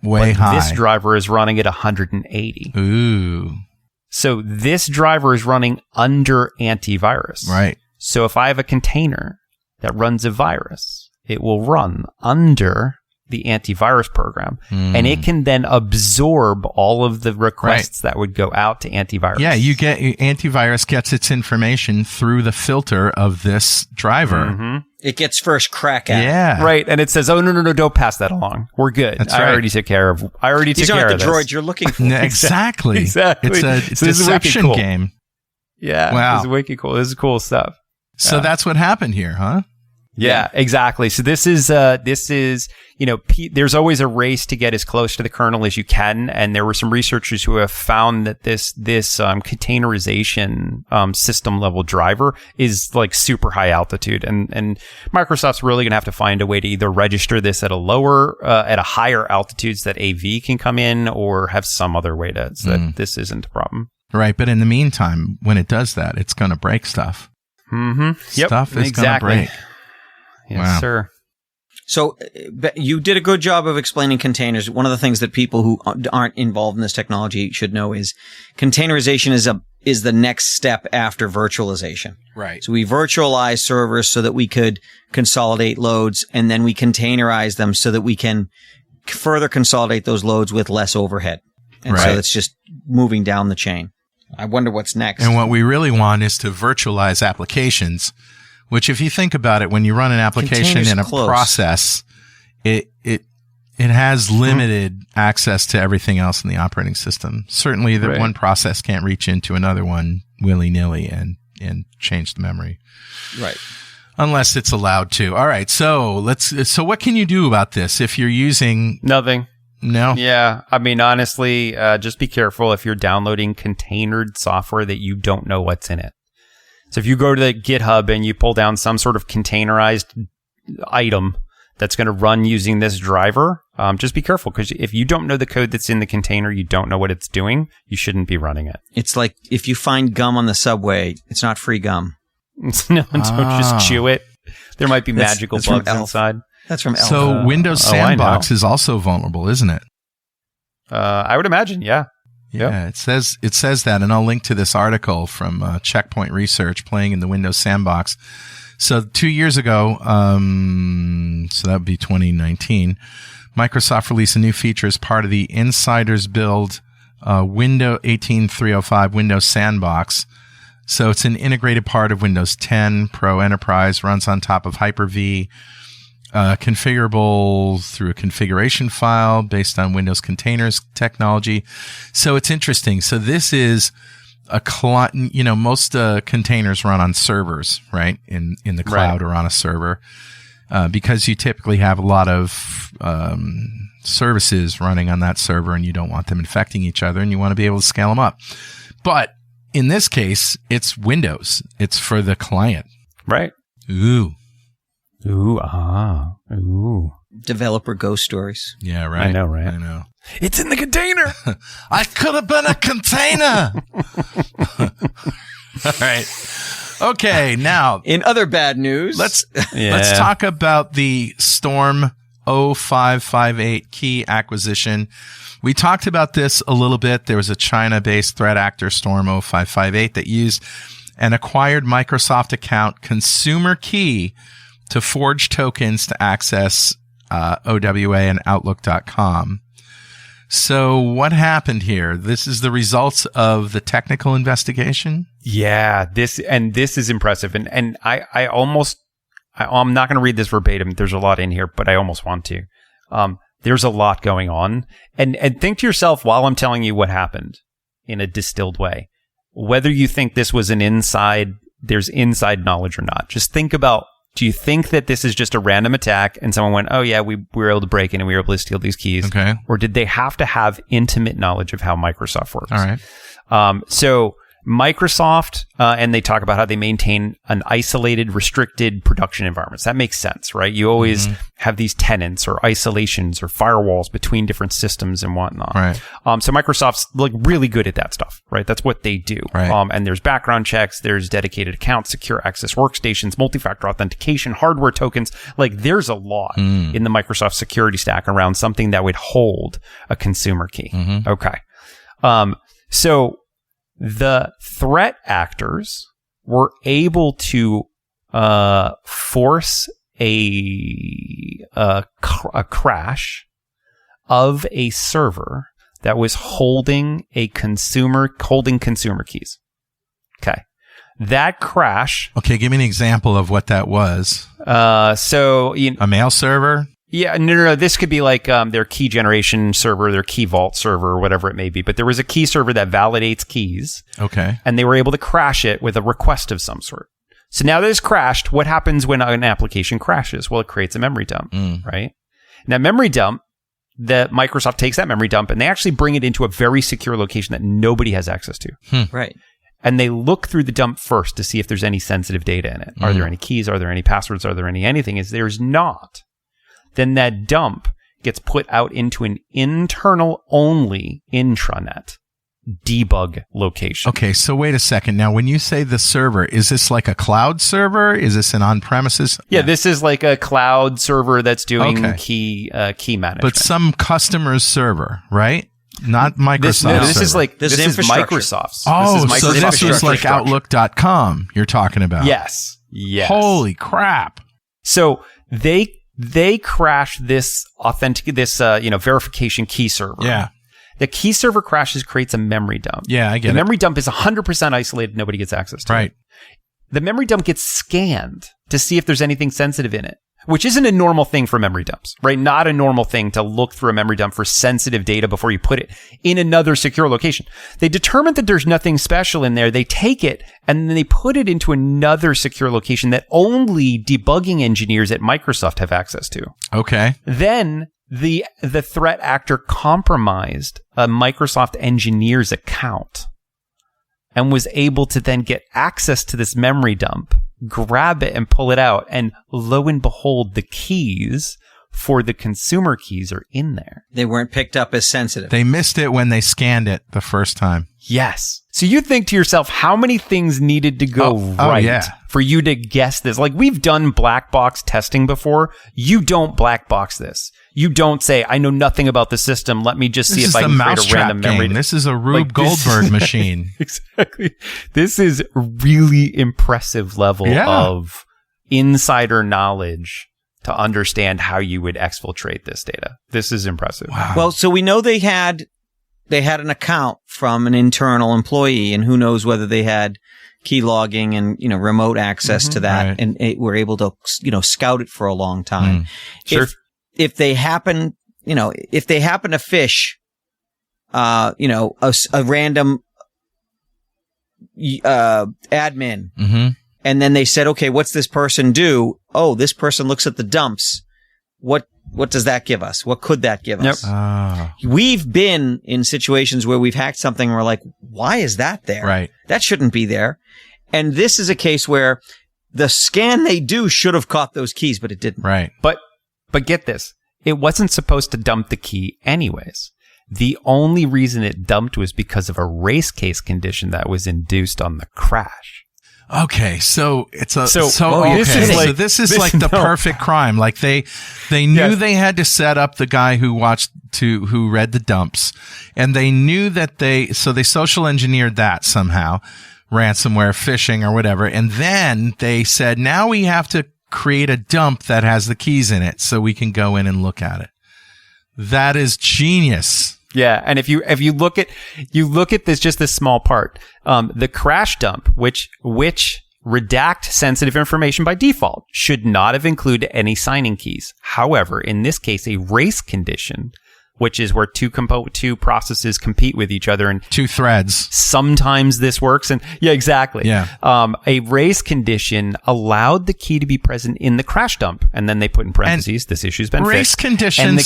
Way high. This driver is running at 180. Ooh. So this driver is running under antivirus. Right. So if I have a container that runs a virus, it will run under the antivirus program, and it can then absorb all of the requests that would go out to antivirus. Yeah, antivirus gets its information through the filter of this driver. It gets first crack at it. Yeah. Right, and it says, oh, no, don't pass that along. We're good. That's I right. already took care of These aren't the droids you're looking for. Exactly. Exactly. It's a deception game. Yeah. Wow. This is wicked cool. This is cool stuff. So that's what happened here, huh? Yeah, exactly. So this is, there's always a race to get as close to the kernel as you can. And there were some researchers who have found that this containerization, system level driver is like super high altitude. And Microsoft's really going to have to find a way to either register this at at a higher altitudes that AV can come in, or have some other way so that this isn't a problem. Right. But in the meantime, when it does that, it's going to break stuff. Yep. Stuff is going to break. Yes, wow. sir. So you did a good job of explaining containers. One of the things that people who aren't involved in this technology should know is containerization is the next step after virtualization. Right. So we virtualize servers so that we could consolidate loads, and then we containerize them so that we can further consolidate those loads with less overhead. And so it's just moving down the chain. I wonder what's next. And what we really want is to virtualize applications, which, if you think about it, when you run an application in a process, it has limited access to everything else in the operating system. Certainly that one process can't reach into another one willy-nilly and change the memory. Right. Unless it's allowed to. All right. So what can you do about this if you're using nothing? No. Yeah. I mean, honestly, just be careful if you're downloading containered software that you don't know what's in it. So if you go to the GitHub and you pull down some sort of containerized item that's going to run using this driver, just be careful, because if you don't know the code that's in the container, you don't know what it's doing, you shouldn't be running it. It's like if you find gum on the subway, it's not free gum. No, don't just chew it. There might be magical that's from bugs Elf. inside. That's from Elf. So Windows I Sandbox know. is also vulnerable, isn't it? I would imagine, yeah. Yeah, it says that, and I'll link to this article from Checkpoint Research, playing in the Windows Sandbox. So 2 years ago, so that would be 2019, Microsoft released a new feature as part of the Insiders Build Windows 18.305 Windows Sandbox. So it's an integrated part of Windows 10 Pro Enterprise, runs on top of Hyper-V, configurable through a configuration file based on Windows containers technology. So it's interesting. So this is a client, most containers run on servers, right? In the cloud or on a server, because you typically have a lot of services running on that server, and you don't want them infecting each other, and you want to be able to scale them up. But in this case, it's Windows. It's for the client. Right. Ooh. Ooh, ooh. Developer ghost stories. Yeah, right. I know, right? I know. It's in the container. I could have been a container. All right. Okay, now In other bad news, let's talk about the Storm 0558 key acquisition. We talked about this a little bit. There was a China-based threat actor, Storm 0558, that used an acquired Microsoft account consumer key to forge tokens to access OWA and Outlook.com. So what happened here? This is the results of the technical investigation? Yeah, this is impressive. And I'm not going to read this verbatim. There's a lot in here, but I almost want to. There's a lot going on. And think to yourself while I'm telling you what happened in a distilled way, whether you think this was there's inside knowledge or not. Just think about, do you think that this is just a random attack and someone went, oh yeah, we were able to break in and we were able to steal these keys? Okay. Or did they have to have intimate knowledge of how Microsoft works? All right. So Microsoft, and they talk about how they maintain an isolated, restricted production environments. That makes sense, right? You always have these tenants or isolations or firewalls between different systems and whatnot. Right. So Microsoft's really good at that stuff, right? That's what they do. Right. And there's background checks, there's dedicated accounts, secure access workstations, multi-factor authentication, hardware tokens. There's a lot in the Microsoft security stack around something that would hold a consumer key. Mm-hmm. Okay. So the threat actors were able to force a crash of a server that was holding consumer keys. Okay. That crash. Okay, give me an example of what that was. A mail server? Yeah, no. This could be their key generation server, their key vault server, whatever it may be. But there was a key server that validates keys. Okay. And they were able to crash it with a request of some sort. So now that it's crashed, what happens when an application crashes? Well, it creates a memory dump, right? And that memory dump, that Microsoft takes that memory dump and they actually bring it into a very secure location that nobody has access to. Right. And they look through the dump first to see if there's any sensitive data in it. Are there any keys? Are there any passwords? Are there anything? If there's not, then that dump gets put out into an internal only intranet debug location. Okay, so wait a second. Now, when you say the server, is this like a cloud server? Is this an on-premises? Yeah, this is like a cloud server that's doing key management. But some customer's server, right? Not Microsoft. This is Microsoft's. Oh, so this is like Outlook.com you're talking about. Yes. Holy crap. So they crashed this verification key server. Yeah. The key server crashes, creates a memory dump. Yeah, I get it. The memory dump is 100% isolated. Nobody gets access to it. Right. The memory dump gets scanned to see if there's anything sensitive in it, which isn't a normal thing for memory dumps, right? Not a normal thing to look through a memory dump for sensitive data before you put it in another secure location. They determine that there's nothing special in there. They take it and then they put it into another secure location that only debugging engineers at Microsoft have access to. Okay. Then the threat actor compromised a Microsoft engineer's account and was able to then get access to this memory dump, grab it and pull it out. And lo and behold, the keys for the consumer keys are in there. They weren't picked up as sensitive. They missed it when they scanned it the first time. Yes. So you think to yourself, how many things needed to go right for you to guess this? Like, we've done black box testing before. You don't black box this. You don't say, I know nothing about the system. Let me just see if I can create a random memory. This is a Rube Goldberg machine. Exactly. This is really impressive level of insider knowledge to understand how you would exfiltrate this data. This is impressive. Wow. Well, so we know they had an account from an internal employee, and who knows whether they had key logging and, remote access to that, right. and were able to, scout it for a long time. Sure. If they happen, to fish, a random, admin, and then they said, okay, what's this person do? Oh, this person looks at the dumps. What does that give us? What could that give us? We've been in situations where we've hacked something and we're like, why is that there? Right. That shouldn't be there. And this is a case where the scan they do should have caught those keys, but it didn't. Right. But get this. It wasn't supposed to dump the key anyways. The only reason it dumped was because of a race case condition that was induced on the crash. Okay, so it's a this is like the perfect crime. Like they knew they had to set up the guy who read the dumps, and they knew that they social engineered that somehow, ransomware, phishing, or whatever, and then they said, now we have to create a dump that has the keys in it so we can go in and look at it. That is genius. Yeah, and if you look at this, just this small part, the crash dump, which redact sensitive information by default, should not have included any signing keys. However, in this case, a race condition, which is where two processes compete with each other and two threads. Sometimes this works, and exactly. Yeah. A race condition allowed the key to be present in the crash dump, and then they put in parentheses, this issue's been race fixed. Conditions. And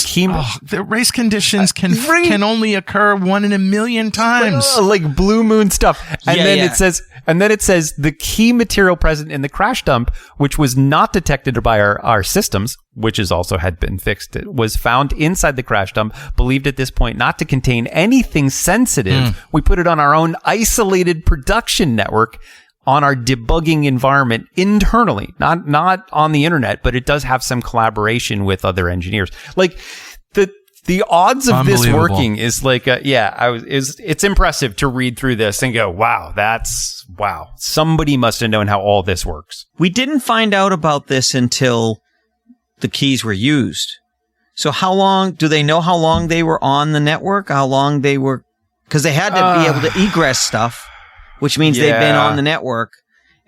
the race conditions can only occur 1 in a million times. Like blue moon stuff. And then it says the key material present in the crash dump, which was not detected by our systems, which is also had been fixed, it was found inside the crash dump, believed at this point not to contain anything sensitive. We put it on our own isolated production network on our debugging environment internally, not on the internet, but it does have some collaboration with other engineers. Like the odds of this working is like, it's impressive to read through this and go, wow, somebody must have known how all this works. We didn't find out about this until the keys were used. So do they know how long they were on the network? How long they were, because they had to be able to egress stuff, which means they've been on the network,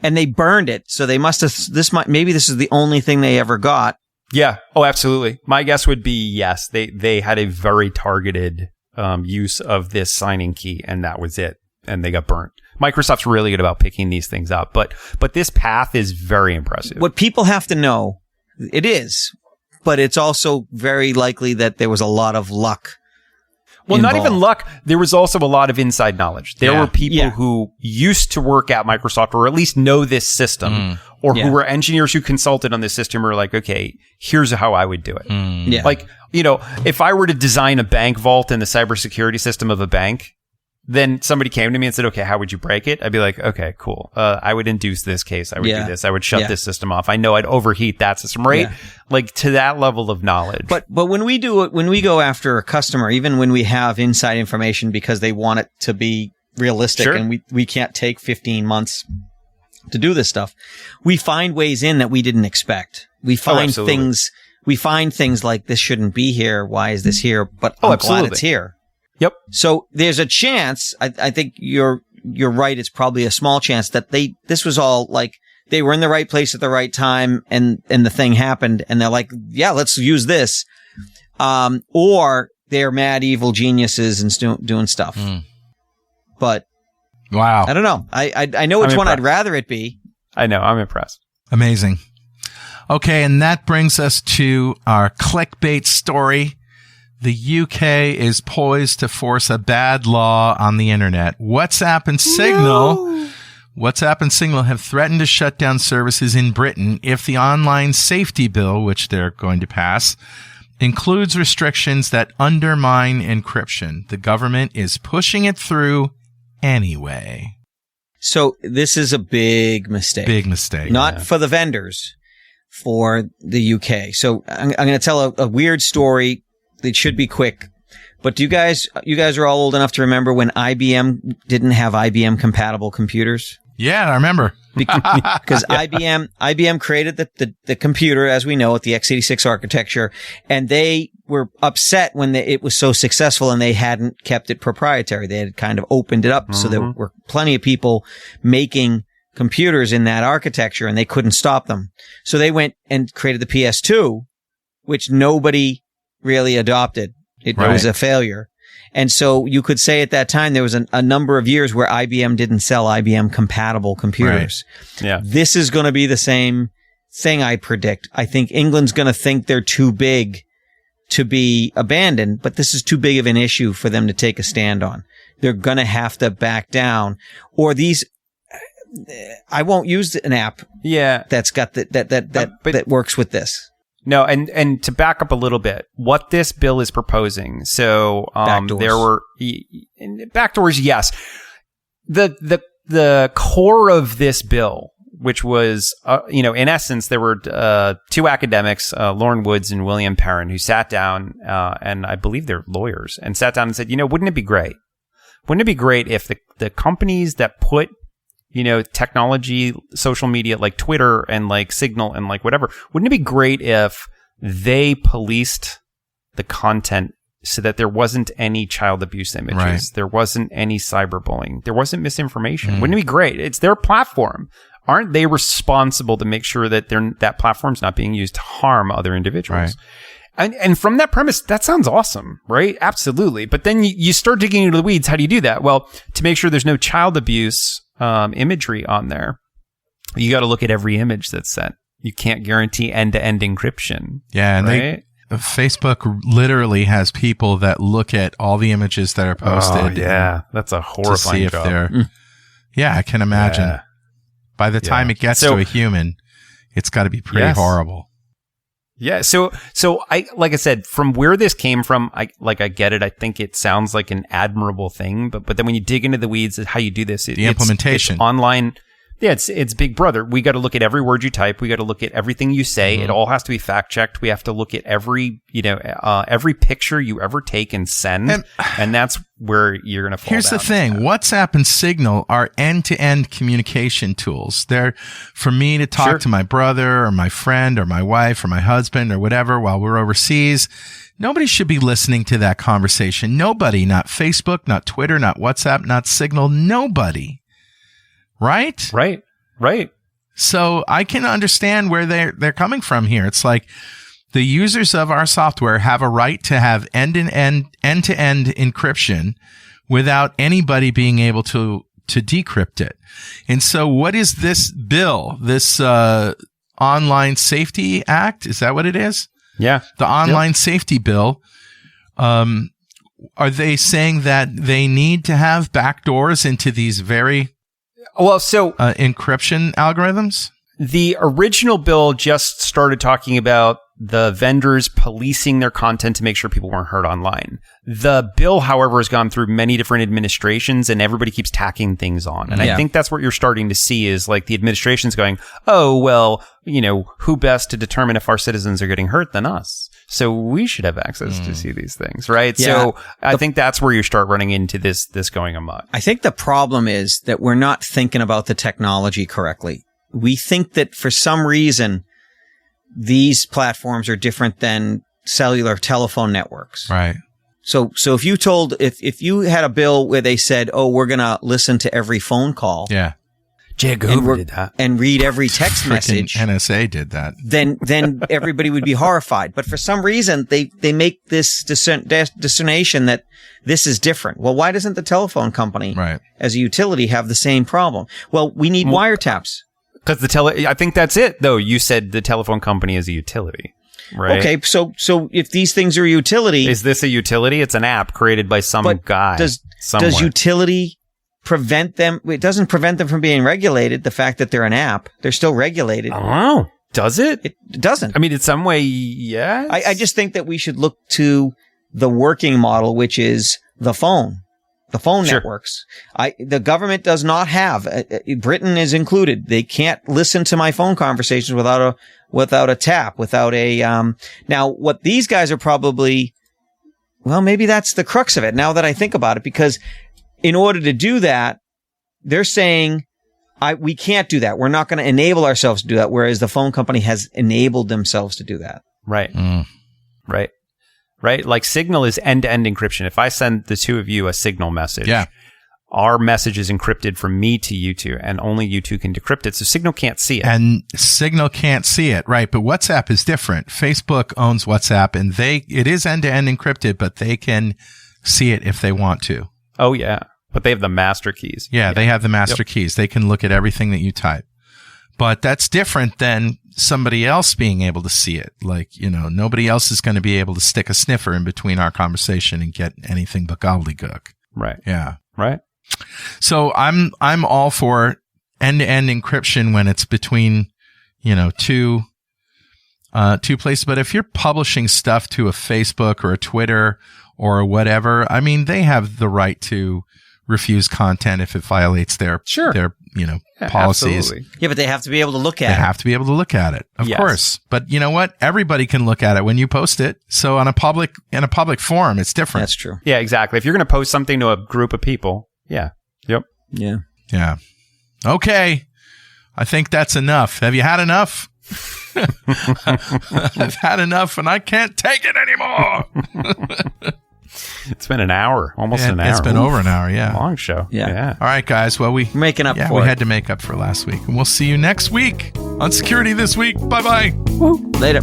and they burned it. So they must have, maybe this is the only thing they ever got. Yeah. Oh, absolutely. My guess would be yes. They had a very targeted use of this signing key, and that was it. And they got burnt. Microsoft's really good about picking these things up, but this path is very impressive. What people have to know, it is, but it's also very likely that there was a lot of luck. Well, not even luck. There was also a lot of inside knowledge. There were people who used to work at Microsoft, or at least know this system, or who were engineers who consulted on this system, or like, okay, here's how I would do it. Like, if I were to design a bank vault in the cybersecurity system of a bank, then somebody came to me and said, okay, how would you break it? I'd be like, okay, cool. I would induce this case. I would do this. I would shut this system off. I know I'd overheat that system, right? Yeah. Like, to that level of knowledge. But when we do it, when we go after a customer, even when we have inside information because they want it to be realistic and we can't take 15 months to do this stuff, we find ways in that we didn't expect. We find things like, this shouldn't be here. Why is this here? But I'm glad it's here. Yep. So there's a chance, I think you're right, it's probably a small chance that this was all like, they were in the right place at the right time and the thing happened and they're like, yeah, let's use this. Or they're mad, evil geniuses and doing stuff. But wow, I don't know. I know which one I'd rather it be. I know. I'm impressed. Amazing. Okay. And that brings us to our clickbait story. the UK is poised to force a bad law on the internet. WhatsApp and Signal have threatened to shut down services in Britain if the online safety bill, which they're going to pass, includes restrictions that undermine encryption. The government is pushing it through anyway. So this is a big mistake. Big mistake. Not for the vendors, for the UK. So I'm going to tell a weird story. It should be quick. But you guys are all old enough to remember when IBM didn't have IBM compatible computers? Yeah, I remember. Because IBM created the computer, as we know, at the x86 architecture, and they were upset when it was so successful and they hadn't kept it proprietary. They had kind of opened it up, so there were plenty of people making computers in that architecture, and they couldn't stop them. So they went and created the PS2, which nobody really adopted. It was a failure. And so you could say at that time there was a number of years where IBM didn't sell IBM compatible computers. Right. Yeah. This is going to be the same thing, I predict. I think England's going to think they're too big to be abandoned, but this is too big of an issue for them to take a stand on. They're going to have to back down, or I won't use an app that's got that works with this. No, and to back up a little bit, what this bill is proposing. So there were backdoors, yes. The core of this bill, which was in essence, there were two academics, Lauren Woods and William Perrin, who sat down, and I believe they're lawyers, and sat down and said, wouldn't it be great? Wouldn't it be great if the companies that put technology, social media like Twitter and like Signal and like whatever, wouldn't it be great if they policed the content so that there wasn't any child abuse images, right. There wasn't any cyberbullying, there wasn't misinformation? Wouldn't it be great? It's their platform. Aren't they responsible to make sure that that platform's not being used to harm other individuals? Right. And from that premise, that sounds awesome, right? Absolutely. But then you start digging into the weeds. How do you do that? Well, to make sure there's no child abuse imagery on there, you got to look at every image that's sent. You can't guarantee end-to-end encryption. Yeah, and Facebook literally has people that look at all the images that are posted. Oh, yeah, that's a horrifying job. Yeah, I can imagine. Yeah. By the time it gets to a human, it's got to be pretty horrible. Yeah, so like I said, from where this came from, I get it. I think it sounds like an admirable thing, but then when you dig into the weeds of how you do this, the implementation, it's online. Yeah, it's Big Brother. We got to look at every word you type. We got to look at everything you say. It all has to be fact checked. We have to look at every picture you ever take and send, and that's where you're going to fall Here's down. The thing. WhatsApp and Signal are end-to-end communication tools. They're for me to talk to my brother or my friend or my wife or my husband or whatever while we're overseas. Nobody should be listening to that conversation. Nobody, not Facebook, not Twitter, not WhatsApp, not Signal, nobody. Right? Right. So I can understand where they're coming from here. It's like the users of our software have a right to have end-to-end encryption without anybody being able to decrypt it. And so what is this bill? This Online Safety Act? Is that what it is? Yeah. The Online Safety Bill. Are they saying that they need to have backdoors into these very encryption algorithms? The original bill just started talking about the vendors policing their content to make sure people weren't hurt online. The bill, however, has gone through many different administrations and everybody keeps tacking things on. And I think that's what you're starting to see is like the administration's going, oh, well, who best to determine if our citizens are getting hurt than us? So we should have access to see these things, right? Yeah. So I think that's where you start running into this going amok. I think the problem is that we're not thinking about the technology correctly. We think that for some reason, these platforms are different than cellular telephone networks. Right. So if you had a bill where they said, oh, we're going to listen to every phone call. Yeah. J. Hoover did that. And read every text message. NSA did that. Then everybody would be horrified. But for some reason, they make this discernation that this is different. Well, why doesn't the telephone company as a utility have the same problem? Well, we need wiretaps. Because I think that's it, though. You said the telephone company is a utility. Right. Okay, so if these things are a utility, Is this a utility? It's an app created by some but guy. does somewhere. utility prevent them? It doesn't prevent them from being regulated. The fact that they're an app, they're still regulated. I don't know. Does it? It doesn't. I mean, in some way, yes. I just think that we should look to the working model, which is the phone Sure. networks. The government does not have, Britain is included. They can't listen to my phone conversations without a tap, without a, now what these guys are probably, well, maybe that's the crux of it now that I think about it, because in order to do that, they're saying, we can't do that. We're not going to enable ourselves to do that. Whereas the phone company has enabled themselves to do that. Right. Right. Like Signal is end-to-end encryption. If I send the two of you a Signal message, our message is encrypted from me to you two, and only you two can decrypt it. So Signal can't see it. And Signal can't see it, right? But WhatsApp is different. Facebook owns WhatsApp, and it is end-to-end encrypted, but they can see it if they want to. Oh, yeah. But they have the master keys. Yeah, they have the master keys. They can look at everything that you type. But that's different than somebody else being able to see it. Like, nobody else is going to be able to stick a sniffer in between our conversation and get anything but gobbledygook. Right. Yeah. Right. So I'm all for end-to-end encryption when it's between, two places. But if you're publishing stuff to a Facebook or a Twitter or whatever, I mean, they have the right to refuse content if it violates their policies. Absolutely. Yeah, but they have to be able to look at They it. have to be able to look at it, of course. But you know what? Everybody can look at it when you post it. So in a public forum, it's different. That's true. Yeah, exactly. If you're going to post something to a group of people, yeah. Yep. Yeah. Yeah. Okay. I think that's enough. Have you had enough? I've had enough and I can't take it anymore. It's been an hour, almost an hour. It's been over an hour, yeah. Long show. Yeah. All right, guys. Well, We're making up for we it. had to make up for last week. And we'll see you next week on Security This Week. Bye-bye. Later.